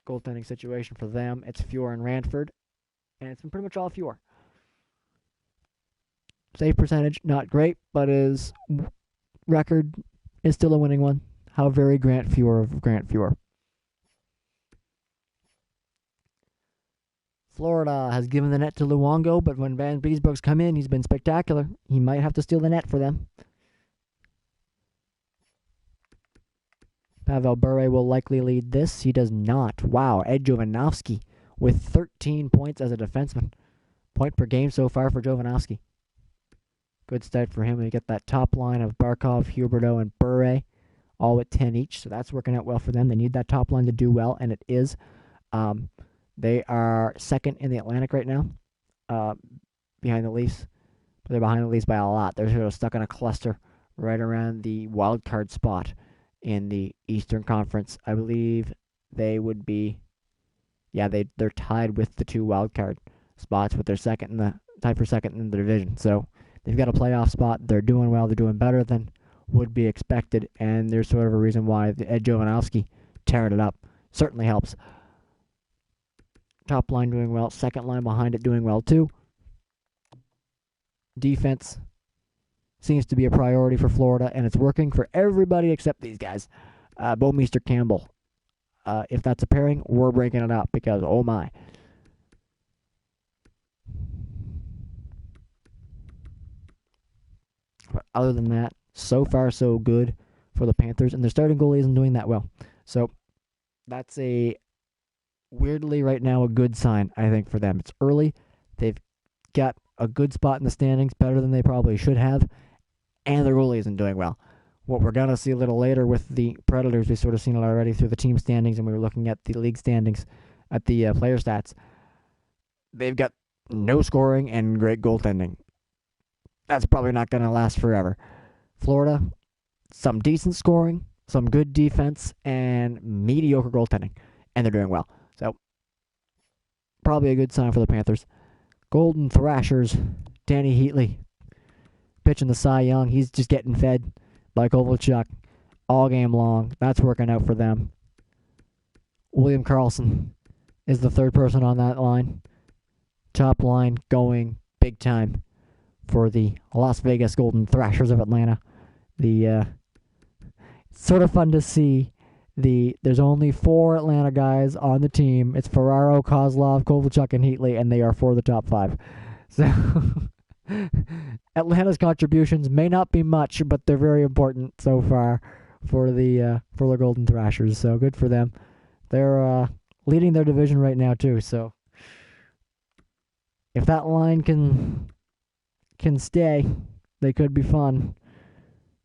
Goaltending situation for them, it's Fior and Ranford, and it's been pretty much all Fior. Save percentage, not great, but his record is still a winning one. How very Grant Fior of Grant Fior. Florida has given the net to Luongo, but when Van Beesbrook's come in, he's been spectacular. He might have to steal the net for them. Pavel Bure will likely lead this. He does not. Wow, Ed Jovanovski with 13 points as a defenseman. Point per game so far for Jovanovski. Good start for him. We get that top line of Barkov, Huberdeau, and Bure, all at 10 each. So that's working out well for them. They need that top line to do well, and it is. They are second in the Atlantic right now, behind the Leafs. But they're behind the Leafs by a lot. They're sort of stuck in a cluster right around the wild card spot in the Eastern Conference. I believe they would be, they're tied with the 2 wild card spots, but they're tied for second in the division. So they've got a playoff spot. They're doing well. They're doing better than would be expected, and there's sort of a reason why Ed Jovanovski tearing it up certainly helps. Top line doing well. Second line behind it doing well too. Defense, seems to be a priority for Florida, and it's working for everybody except these guys. Bomeister Campbell. If that's a pairing, we're breaking it up because, oh my. But other than that, so far so good for the Panthers, and their starting goalie isn't doing that well. So that's weirdly right now a good sign, I think, for them. It's early. They've got a good spot in the standings, better than they probably should have, and their goalie isn't doing well. What we're going to see a little later with the Predators, we've sort of seen it already through the team standings, and we were looking at the league standings, at the player stats. They've got no scoring and great goaltending. That's probably not going to last forever. Florida, some decent scoring, some good defense, and mediocre goaltending, and they're doing well. So, probably a good sign for the Panthers. Golden Thrashers, Danny Heatley, pitching the Cy Young. He's just getting fed by Kovalchuk all game long. That's working out for them. William Karlsson is the third person on that line. Top line going big time for the Las Vegas Golden Thrashers of Atlanta. It's sort of fun to see. There's only 4 Atlanta guys on the team. It's Ferraro, Kozlov, Kovalchuk, and Heatley, and they are for the top 5. So Atlanta's contributions may not be much, but they're very important so far for the Golden Thrashers. So good for them. They're leading their division right now too. So if that line can stay, they could be fun.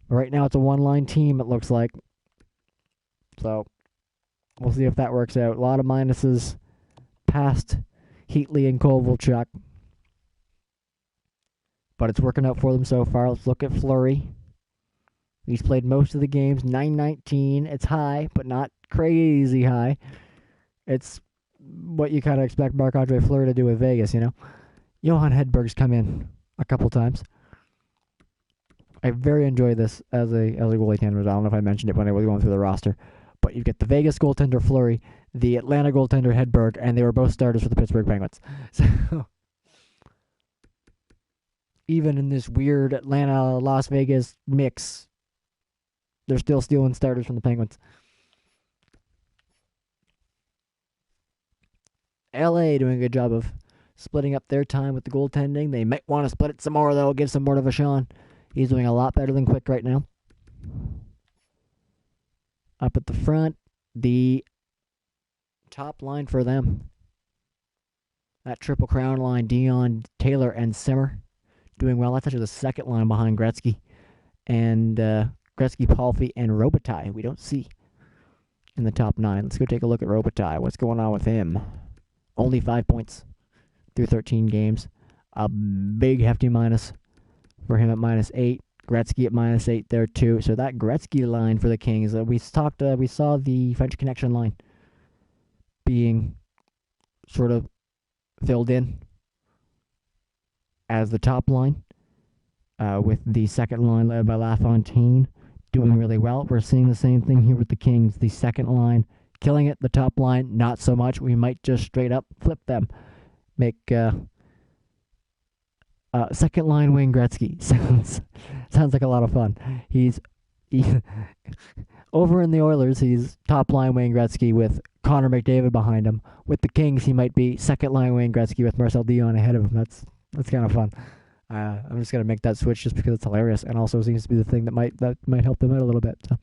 Right now it's a one-line team, it looks like. So we'll see if that works out. A lot of minuses past Heatley and Kovalchuk, but it's working out for them so far. Let's look at Fleury. He's played most of the games, 919. It's high, but not crazy high. It's what you kind of expect Marc-Andre Fleury to do with Vegas, you know. Johan Hedberg's come in a couple times. I very enjoy this as a goalie tandem. I don't know if I mentioned it when I was going through the roster. But you get the Vegas goaltender Fleury, the Atlanta goaltender Hedberg, and they were both starters for the Pittsburgh Penguins. So even in this weird Atlanta-Las Vegas mix, they're still stealing starters from the Penguins. LA doing a good job of splitting up their time with the goaltending. They might want to split it some more, though. Give some more to Vachon. He's doing a lot better than Quick right now. Up at the front, the top line for them. That Triple Crown line, Dion, Taylor, and Simmer doing well. That's actually the second line behind Gretzky. And Gretzky, Palffy, and Robitaille we don't see in the top 9. Let's go take a look at Robitaille. What's going on with him? Only 5 points through 13 games. A big hefty minus for him at -8. Gretzky at -8 there too. So that Gretzky line for the Kings, we saw the French Connection line being sort of filled in as the top line, with the second line led by LaFontaine doing really well. We're seeing the same thing here with the Kings. The second line killing it, the top line not so much. We might just straight up flip them, make second line Wayne Gretzky. Sounds like a lot of fun. He's over in the Oilers. He's top line Wayne Gretzky with Connor McDavid behind him. With the Kings, he might be second line Wayne Gretzky with Marcel Dion ahead of him. That's kind of fun. I'm just gonna make that switch just because it's hilarious, and also seems to be the thing that might help them out a little bit. So.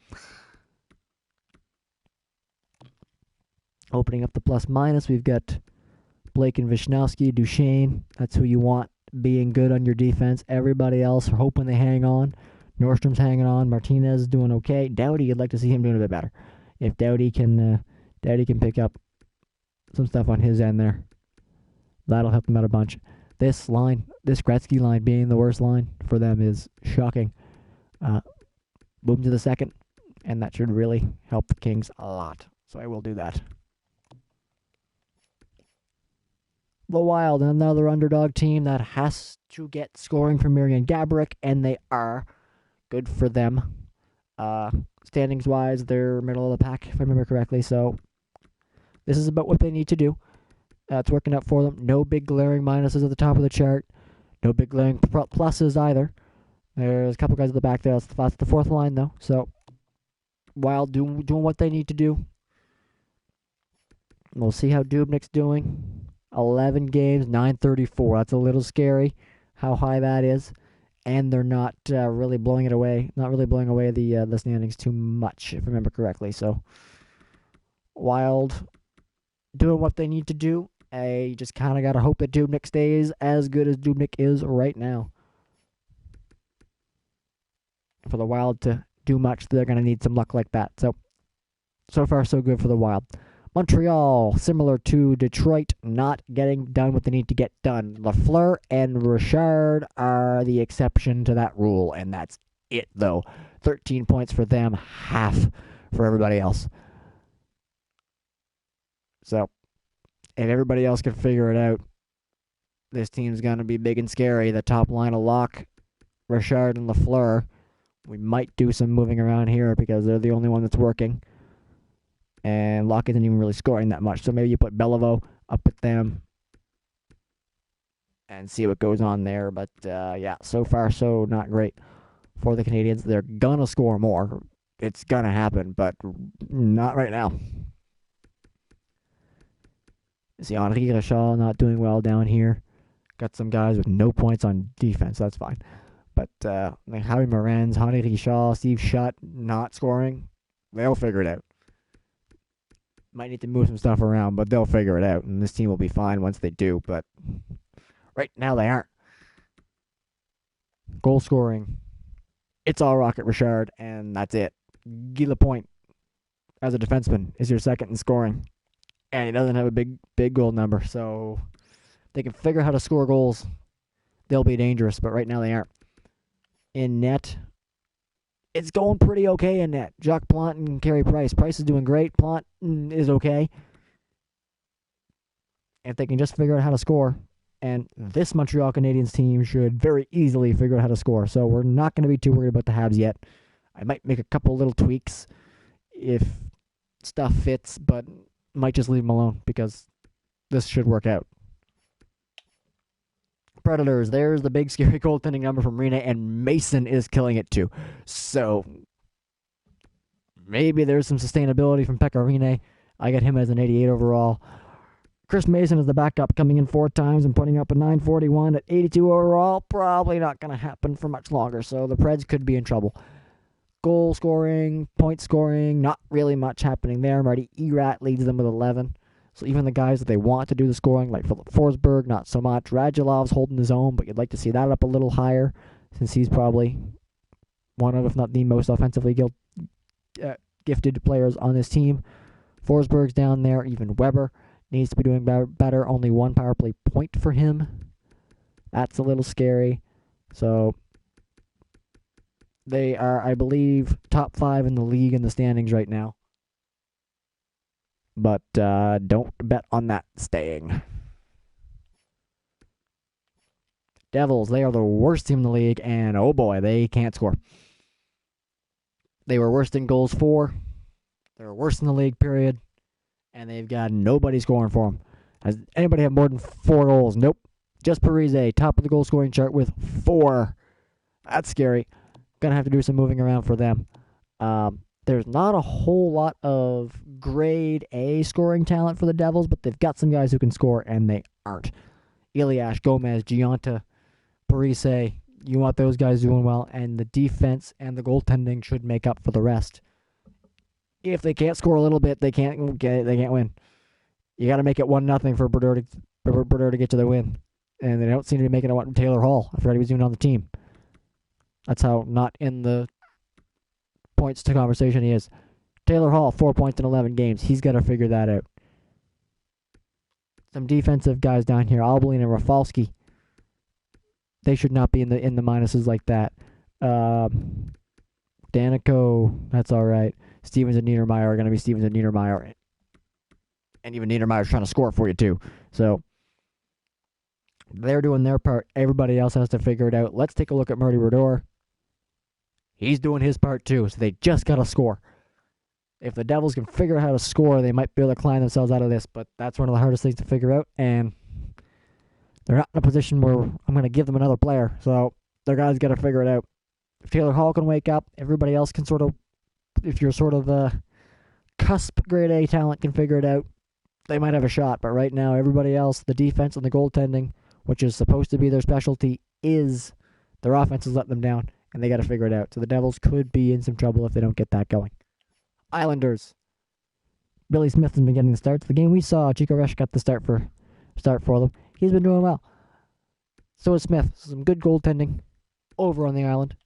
Opening up the plus minus, we've got Blake and Vishnowsky, Duchesne. That's who you want being good on your defense. Everybody else are hoping they hang on. Nordstrom's hanging on. Martinez is doing okay. Doughty, you'd like to see him doing a bit better. If Doughty can pick up some stuff on his end there, that'll help them out a bunch. This Gretzky line being the worst line for them is shocking. Move to the second, and that should really help the Kings a lot. So I will do that. The Wild, another underdog team that has to get scoring from Marian Gaborik, and they are. Good for them. Standings-wise, they're middle of the pack, if I remember correctly, so this is about what they need to do. It's working out for them. No big glaring minuses at the top of the chart. No big glaring pluses either. There's a couple guys at the back there. That's the fourth line, though. So, Wild doing what they need to do. We'll see how Dubnik's doing. 11 games, 934. That's a little scary how high that is. And they're not really blowing it away. Not really blowing away the standings too much, if I remember correctly. So, Wild doing what they need to do. I just kind of got to hope that Dubnik stays as good as Dubnik is right now. For the Wild to do much, they're going to need some luck like that. So far, so good for the Wild. Montreal, similar to Detroit, not getting done what they need to get done. Lafleur and Richard are the exception to that rule, and that's it, though. 13 points for them, half for everybody else. So, if everybody else can figure it out, this team's going to be big and scary. The top line of Locke, Richard, and Lafleur. We might do some moving around here because they're the only one that's working. And Locke isn't even really scoring that much. So maybe you put Beliveau up at them and see what goes on there. But, yeah, so far, so not great for the Canadiens. They're going to score more. It's going to happen, but not right now. See, Henri Richard not doing well down here. Got some guys with no points on defense. That's fine. But like Harry Morenz, Henri Richard, Steve Shutt not scoring. They'll figure it out. Might need to move some stuff around, but they'll figure it out. And this team will be fine once they do. But right now they aren't. Goal scoring. It's all Rocket Richard, and that's it. Guy Lapointe, as a defenseman, is your second in scoring. And he doesn't have a big goal number. So they can figure out how to score goals. They'll be dangerous, but right now they aren't. In net, it's going pretty okay in net. Jacques Plante and Carey Price. Price is doing great. Plante is okay. If they can just figure out how to score, and this Montreal Canadiens team should very easily figure out how to score. So we're not going to be too worried about the Habs yet. I might make a couple little tweaks if stuff fits, but might just leave them alone because this should work out. Predators, there's the big scary goaltending number from Rene, and Mason is killing it too. So maybe there's some sustainability from Pekka Rene. I got him as an 88 overall. Chris Mason is the backup, coming in 4 times and putting up a 941 at 82 overall. Probably not going to happen for much longer, so the Preds could be in trouble. Goal scoring, point scoring, not really much happening there. Marty Erat leads them with 11. So even the guys that they want to do the scoring, like Philip Forsberg, not so much. Radulov's holding his own, but you'd like to see that up a little higher since he's probably one of, if not the most offensively gifted players on this team. Forsberg's down there. Even Weber needs to be doing better. Only 1 power play point for him. That's a little scary. So they are, I believe, top 5 in the league in the standings right now. But don't bet on that staying. Devils, they are the worst team in the league, and oh boy, they can't score. They were worst in goals for. They were worst in the league, period. And they've got nobody scoring for them. Has anybody have more than 4 goals? Nope. Just Parise, top of the goal scoring chart with 4. That's scary. Gonna have to do some moving around for them. There's not a whole lot of grade A scoring talent for the Devils, but they've got some guys who can score, and they aren't. Elias, Gomez, Giunta, Parise, you want those guys doing well, and the defense and the goaltending should make up for the rest. If they can't score a little bit, they can't win. You got to make it 1-0 for Brodeur to get to the win, and they don't seem to be making it with Taylor Hall. I forgot he was even on the team. That's how not in the points to conversation he is. Taylor Hall, 4 points in 11 games. He's got to figure that out. Some defensive guys down here, Albolin and Rafalski. They should not be in the minuses like that. Danico, that's all right. Stevens and Niedermeyer are going to be Stevens and Niedermeyer. And even Niedermeyer's trying to score for you too. So they're doing their part. Everybody else has to figure it out. Let's take a look at Marty Brodeur. He's doing his part too, so they just got to score. If the Devils can figure out how to score, they might be able to climb themselves out of this, but that's one of the hardest things to figure out, and they're not in a position where I'm going to give them another player, so their guys got to figure it out. If Taylor Hall can wake up, everybody else can sort of, if you're sort of a cusp grade A talent, can figure it out, they might have a shot. But right now, everybody else, the defense and the goaltending, which is supposed to be their specialty, is their offense has let them down, and they got to figure it out. So the Devils could be in some trouble if they don't get that going. Islanders. Billy Smith has been getting the starts. The game we saw, Chico Resch got the start for them. He's been doing well. So is Smith. Some good goaltending over on the island.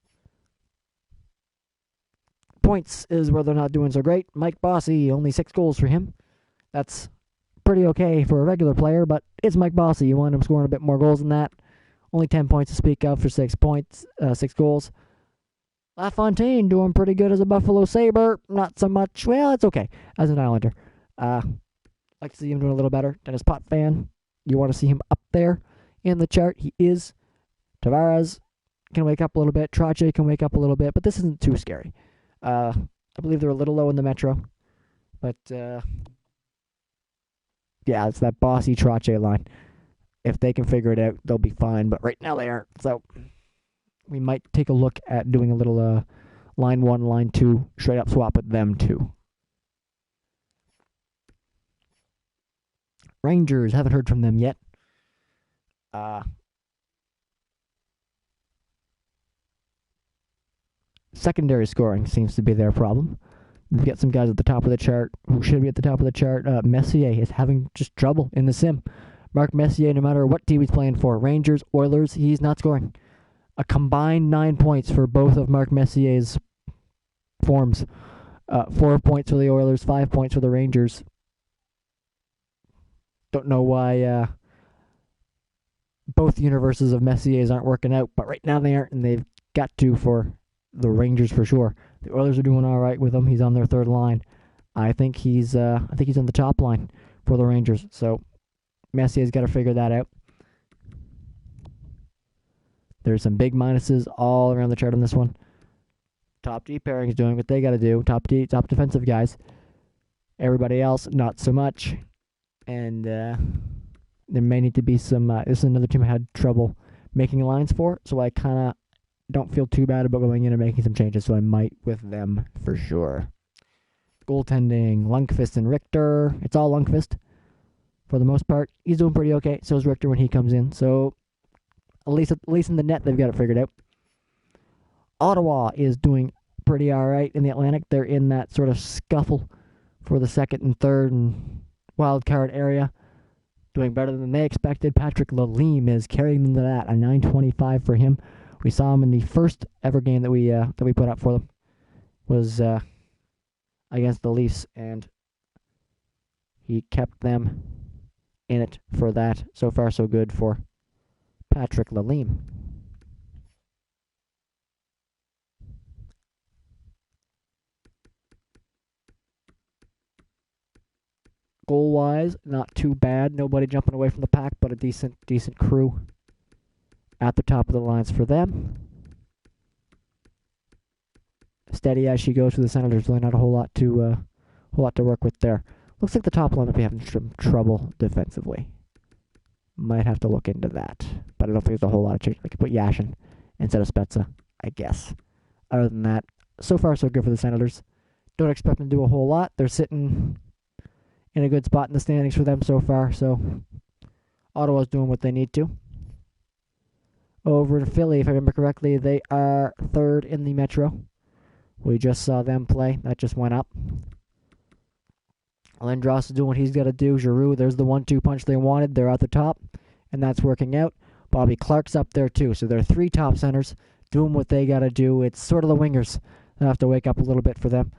Points is where they're not doing so great. Mike Bossy, only 6 goals for him. That's pretty okay for a regular player, but it's Mike Bossy. You want him scoring a bit more goals than that. Only 10 points to speak of for 6 goals. LaFontaine doing pretty good as a Buffalo Sabre. Not so much. Well, it's okay as an Islander. Like to see him doing a little better. Dennis Potvin, you want to see him up there in the chart. He is. Tavares can wake up a little bit. Trache can wake up a little bit, but this isn't too scary. I believe they're a little low in the Metro, but yeah, it's that Bossy Trache line. If they can figure it out, they'll be fine. But right now they aren't. So we might take a look at doing a little line 1, line 2, straight up swap with them too. Rangers, haven't heard from them yet. Secondary scoring seems to be their problem. We've got some guys at the top of the chart who should be at the top of the chart. Messier is having just trouble in the sim. Mark Messier, no matter what team he's playing for, Rangers, Oilers, he's not scoring. A combined 9 points for both of Mark Messier's forms. 4 points for the Oilers, 5 points for the Rangers. Don't know why both universes of Messier's aren't working out, but right now they aren't, and they've got to for the Rangers for sure. The Oilers are doing all right with him. He's on their third line. I think he's on the top line for the Rangers. So Messier's got to figure that out. There's some big minuses all around the chart on this one. Top D pairing is doing what they got to do. Top defensive guys. Everybody else, not so much. And there may need to be some. This is another team I had trouble making lines for, so I kind of don't feel too bad about going in and making some changes, so I might with them for sure. Goaltending, Lundqvist and Richter. It's all Lundqvist for the most part. He's doing pretty okay. So is Richter when he comes in. So at least in the net, they've got it figured out. Ottawa is doing pretty all right in the Atlantic. They're in that sort of scuffle for the second and third and wild card area. Doing better than they expected. Patrick Lalime is carrying them to that. A .925 for him. We saw him in the first ever game that we put up for them. Was against the Leafs, and he kept them in it for that. So far, so good for Patrick Lalime. Goal-wise, not too bad. Nobody jumping away from the pack, but a decent crew at the top of the lines for them. Steady as she goes for the Senators. Really not a whole lot to work with there. Looks like the top line might be having some trouble defensively. Might have to look into that, but I don't think there's a whole lot of change. They could put Yashin instead of Spezza, I guess. Other than that, so far so good for the Senators. Don't expect them to do a whole lot. They're sitting in a good spot in the standings for them so far. So Ottawa's doing what they need to. Over in Philly, if I remember correctly, they are third in the Metro. We just saw them play. That just went up. Lindros is doing what he's got to do. Giroux, there's the 1-2 punch they wanted. They're at the top, and that's working out. Bobby Clark's up there, too. So there are 3 top centers doing what they got to do. It's sort of the wingers that have to wake up a little bit for them.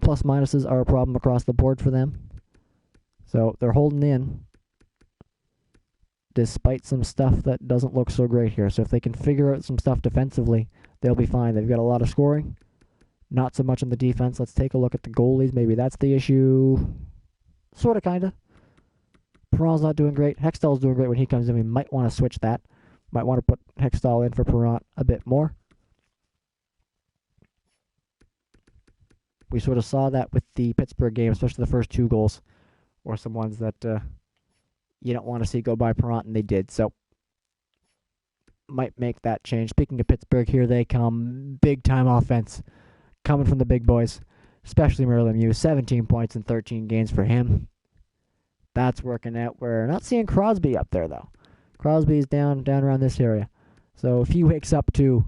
Plus minuses are a problem across the board for them. So they're holding in despite some stuff that doesn't look so great here. So if they can figure out some stuff defensively, they'll be fine. They've got a lot of scoring, not so much on the defense. Let's take a look at the goalies. Maybe that's the issue. Sort of, kind of. Perron's not doing great. Hextall's doing great when he comes in. We might want to switch that. Might want to put Hextall in for Perron a bit more. We sort of saw that with the Pittsburgh game, especially the first 2 goals, or some ones that you don't want to see go by Perron, and they did. So might make that change. Speaking of Pittsburgh, here they come. Big time offense coming from the big boys, especially Merlin Mew. 17 points and 13 gains for him. That's working out. We're not seeing Crosby up there, though. Crosby's down around this area. So if he wakes up to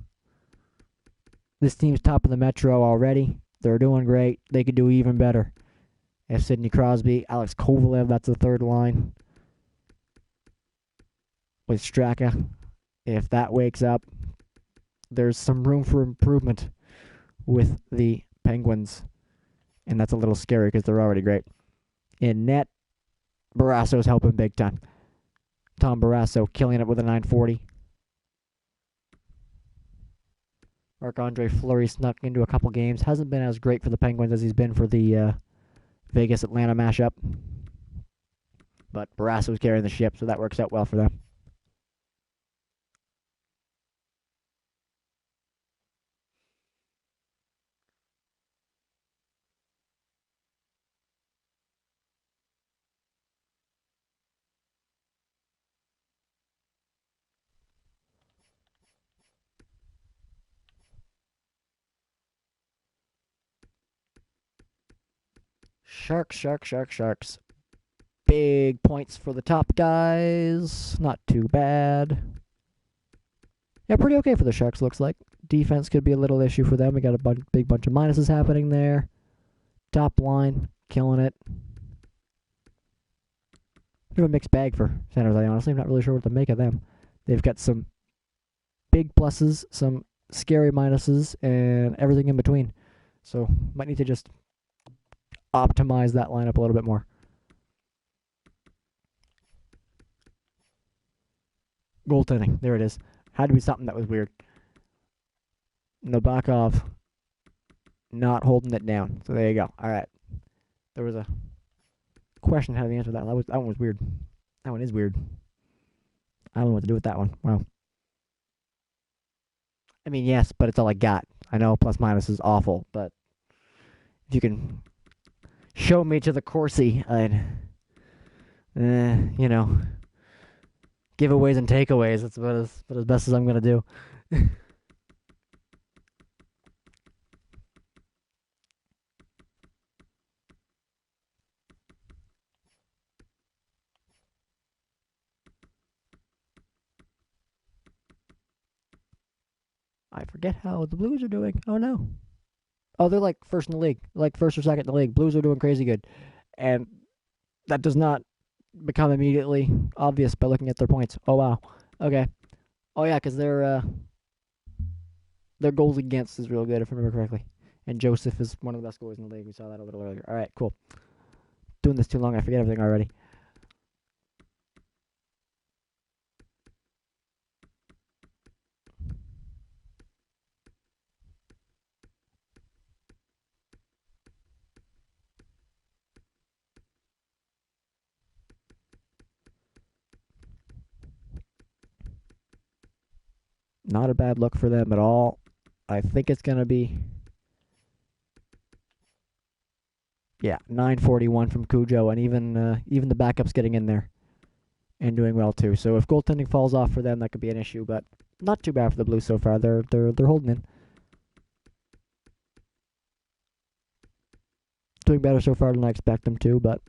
this team's top of the Metro already, they're doing great. They could do even better. If Sidney Crosby, Alex Kovalev, that's the third line. With Straka, if that wakes up, there's some room for improvement with the Penguins. And that's a little scary because they're already great. In net, Barrasso's helping big time. Tom Barrasso killing it with a 940. Marc-Andre Fleury snuck into a couple games. Hasn't been as great for the Penguins as he's been for the Vegas-Atlanta mashup. But Barrasso's carrying the ship, so that works out well for them. Sharks. Big points for the top guys. Not too bad. Yeah, pretty okay for the Sharks, looks like. Defense could be a little issue for them. We got a big bunch of minuses happening there. Top line, killing it. Bit of a mixed bag for San Jose, honestly. I'm not really sure what to make of them. They've got some big pluses, some scary minuses, and everything in between. So, might need to just optimize that lineup a little bit more. Goaltending. There it is. Had to be something that was weird. Nabokov not holding it down. So there you go. All right. There was a question how to answer that. That one was weird. That one is weird. I don't know what to do with that one. Wow. I mean, yes, but it's all I got. I know plus minus is awful, but if you can show me to the Corsi, I'd, giveaways and takeaways. That's about as best as I'm going to do. I forget how the Blues are doing. Oh, no. Oh, they're like first in the league. Like first or second in the league. Blues are doing crazy good. And that does not become immediately obvious by looking at their points. Oh, wow. Okay. Oh, yeah, because their goals against is real good, if I remember correctly. And Joseph is one of the best goalies in the league. We saw that a little earlier. All right, cool. Doing this too long, I forget everything already. Not a bad look for them at all. I think it's going to be, 941 from Cujo, and even the backups getting in there and doing well too. So if goaltending falls off for them, that could be an issue, but not too bad for the Blues so far. They're holding in. Doing better so far than I expect them to, but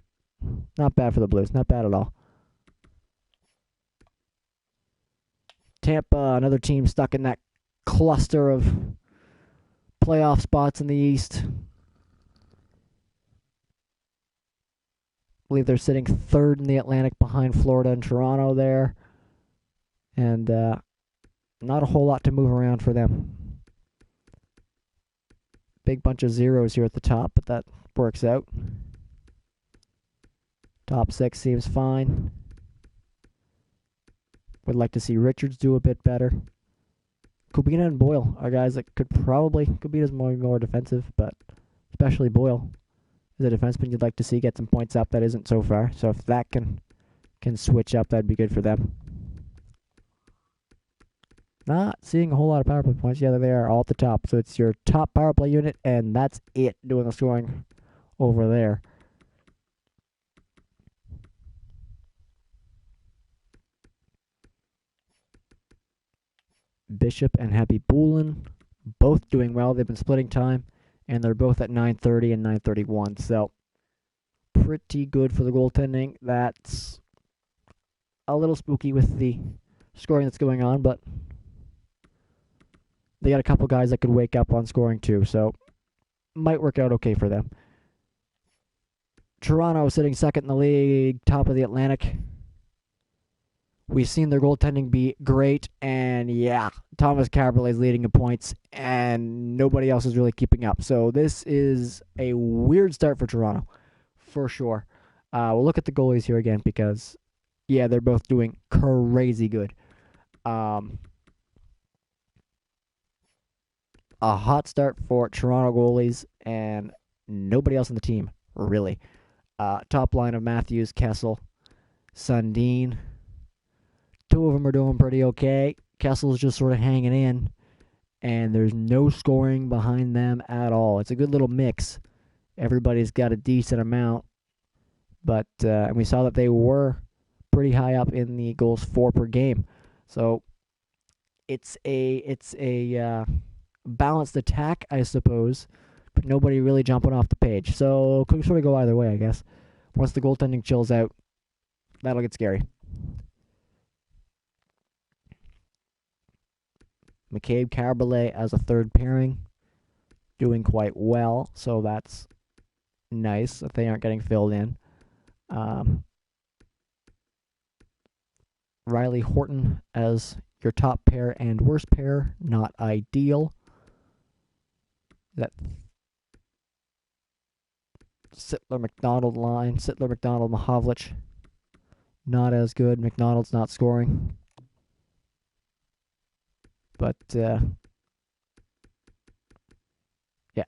not bad for the Blues. Not bad at all. Tampa, another team stuck in that cluster of playoff spots in the East. I believe they're sitting third in the Atlantic behind Florida and Toronto there. And not a whole lot to move around for them. Big bunch of zeros here at the top, but that works out. Top six seems fine. Would like to see Richards do a bit better. Kubina and Boyle are guys that Kubina's more defensive, but especially Boyle is a defenseman you'd like to see get some points up that isn't so far. So if that can switch up, that'd be good for them. Not seeing a whole lot of power play points. Yeah, they are all at the top. So it's your top power play unit, and that's it doing the scoring over there. Bishop and Happy Boolin, both doing well. They've been splitting time, and they're both at 9:30 and 9:31. So pretty good for the goaltending. That's a little spooky with the scoring that's going on, but they got a couple guys that could wake up on scoring too, so might work out okay for them. Toronto sitting second in the league, top of the Atlantic. We've seen their goaltending be great, and yeah, Thomas Caberlet is leading in points, and nobody else is really keeping up. So this is a weird start for Toronto, for sure. We'll look at the goalies here again because, yeah, they're both doing crazy good. A hot start for Toronto goalies, and nobody else on the team, really. Top line of Matthews, Kessel, Sundin. Two of them are doing pretty okay. Kessel's just sort of hanging in, and there's no scoring behind them at all. It's a good little mix. Everybody's got a decent amount, but and we saw that they were pretty high up in the goals for per game. So it's a balanced attack, I suppose, but nobody really jumping off the page. So could sort of go either way, I guess. Once the goaltending chills out, that'll get scary. McCabe Carbolet as a third pairing, doing quite well, so that's nice that they aren't getting filled in. Riley Horton as your top pair and worst pair, not ideal. That Sittler McDonald line, Sittler McDonald Mahovlich, not as good. McDonald's not scoring. But yeah,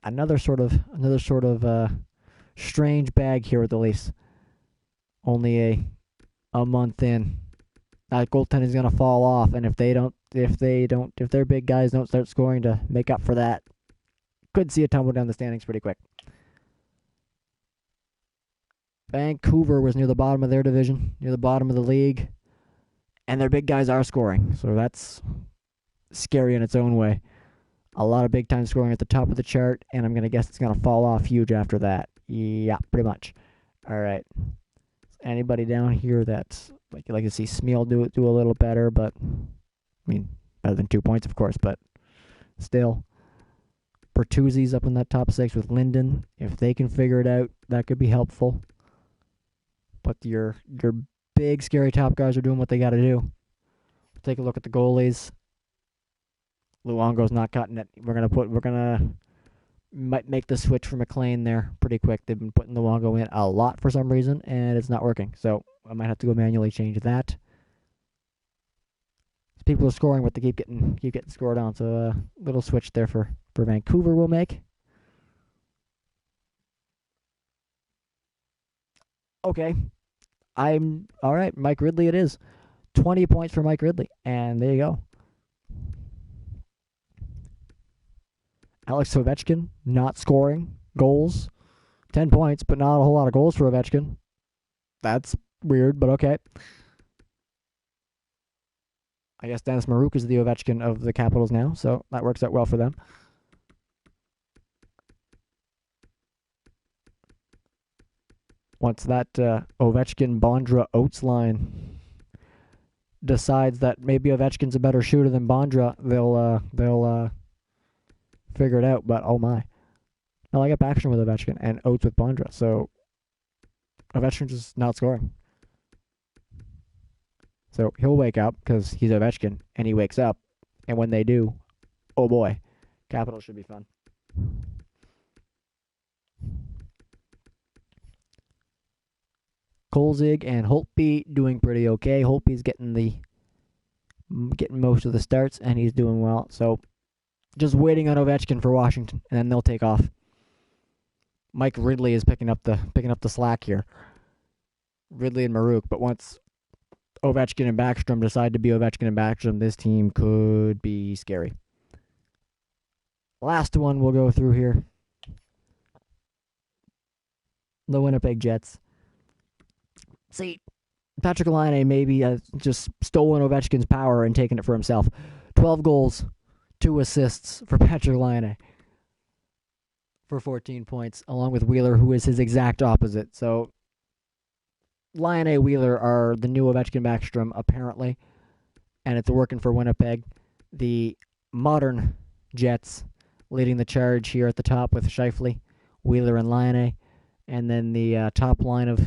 another sort of strange bag here with the Leafs. Only a month in, that goaltending is gonna fall off, and if their big guys don't start scoring to make up for that, could see a tumble down the standings pretty quick. Vancouver was near the bottom of their division, near the bottom of the league, and their big guys are scoring, so that's scary in its own way. A lot of big time scoring at the top of the chart, and I'm going to guess it's going to fall off huge after that. Yeah, pretty much. All right. Anybody down here that's like to see Smeal do a little better, but I mean, better than 2 points, of course, but still. Bertuzzi's up in that top six with Linden. If they can figure it out, that could be helpful. But your big, scary top guys are doing what they got to do. Take a look at the goalies. Luongo's not cutting it. Might make the switch for McLean there pretty quick. They've been putting Luongo in a lot for some reason, and it's not working. So I might have to go manually change that. People are scoring, but they keep getting scored on. So a little switch there for Vancouver will make. Okay, I'm all right. Mike Ridley, it is 20 points for Mike Ridley, and there you go. Alex Ovechkin not scoring goals. 10 points, but not a whole lot of goals for Ovechkin. That's weird, but okay. I guess Dennis Maruk is the Ovechkin of the Capitals now, so that works out well for them. Once that Ovechkin-Bondra-Oates line decides that maybe Ovechkin's a better shooter than Bondra, they'll figure it out, but oh my. No, I got Backstrom with Ovechkin and Oates with Bondra, so Ovechkin's just not scoring. So he'll wake up because he's Ovechkin, and he wakes up, and when they do, oh boy, Capitals should be fun. Kolzig and Holtby doing pretty okay. Holtby's getting most of the starts, and he's doing well. So just waiting on Ovechkin for Washington, and then they'll take off. Mike Ridley is picking up the slack here. Ridley and Maruk, but once Ovechkin and Backstrom decide to be Ovechkin and Backstrom, this team could be scary. Last one we'll go through here. The Winnipeg Jets. See, Patrick Laine maybe just stolen Ovechkin's power and taken it for himself. 12 goals, 2 assists for Patrick Laine for 14 points, along with Wheeler, who is his exact opposite. So Laine, Wheeler are the new Ovechkin Backstrom, apparently, and it's working for Winnipeg. The modern Jets leading the charge here at the top with Scheifele, Wheeler, and Laine. And then the top line of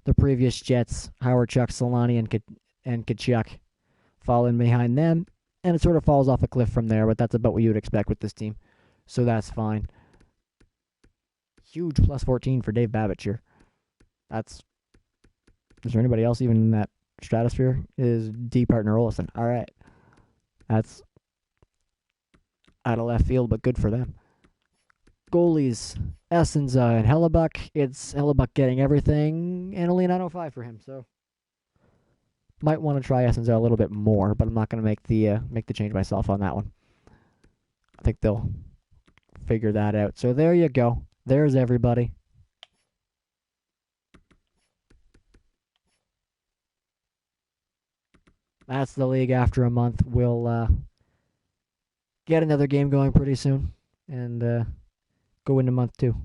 the previous Jets, Howard, Chuck, Solani, and Kachuk, falling behind them. And it sort of falls off a cliff from there, but that's about what you would expect with this team. So that's fine. Huge plus 14 for Dave Babich here. Is there anybody else even in that stratosphere? Is D. Partner Olsen. All right. That's out of left field, but good for them. Goalies, Essenza and Hellebuck. It's Hellebuck getting everything, and only 905 for him. So might want to try Essenza a little bit more, but I'm not going to make the change myself on that one. I think they'll figure that out. So there you go. There's everybody. That's the league after a month. We'll get another game going pretty soon and go into month 2.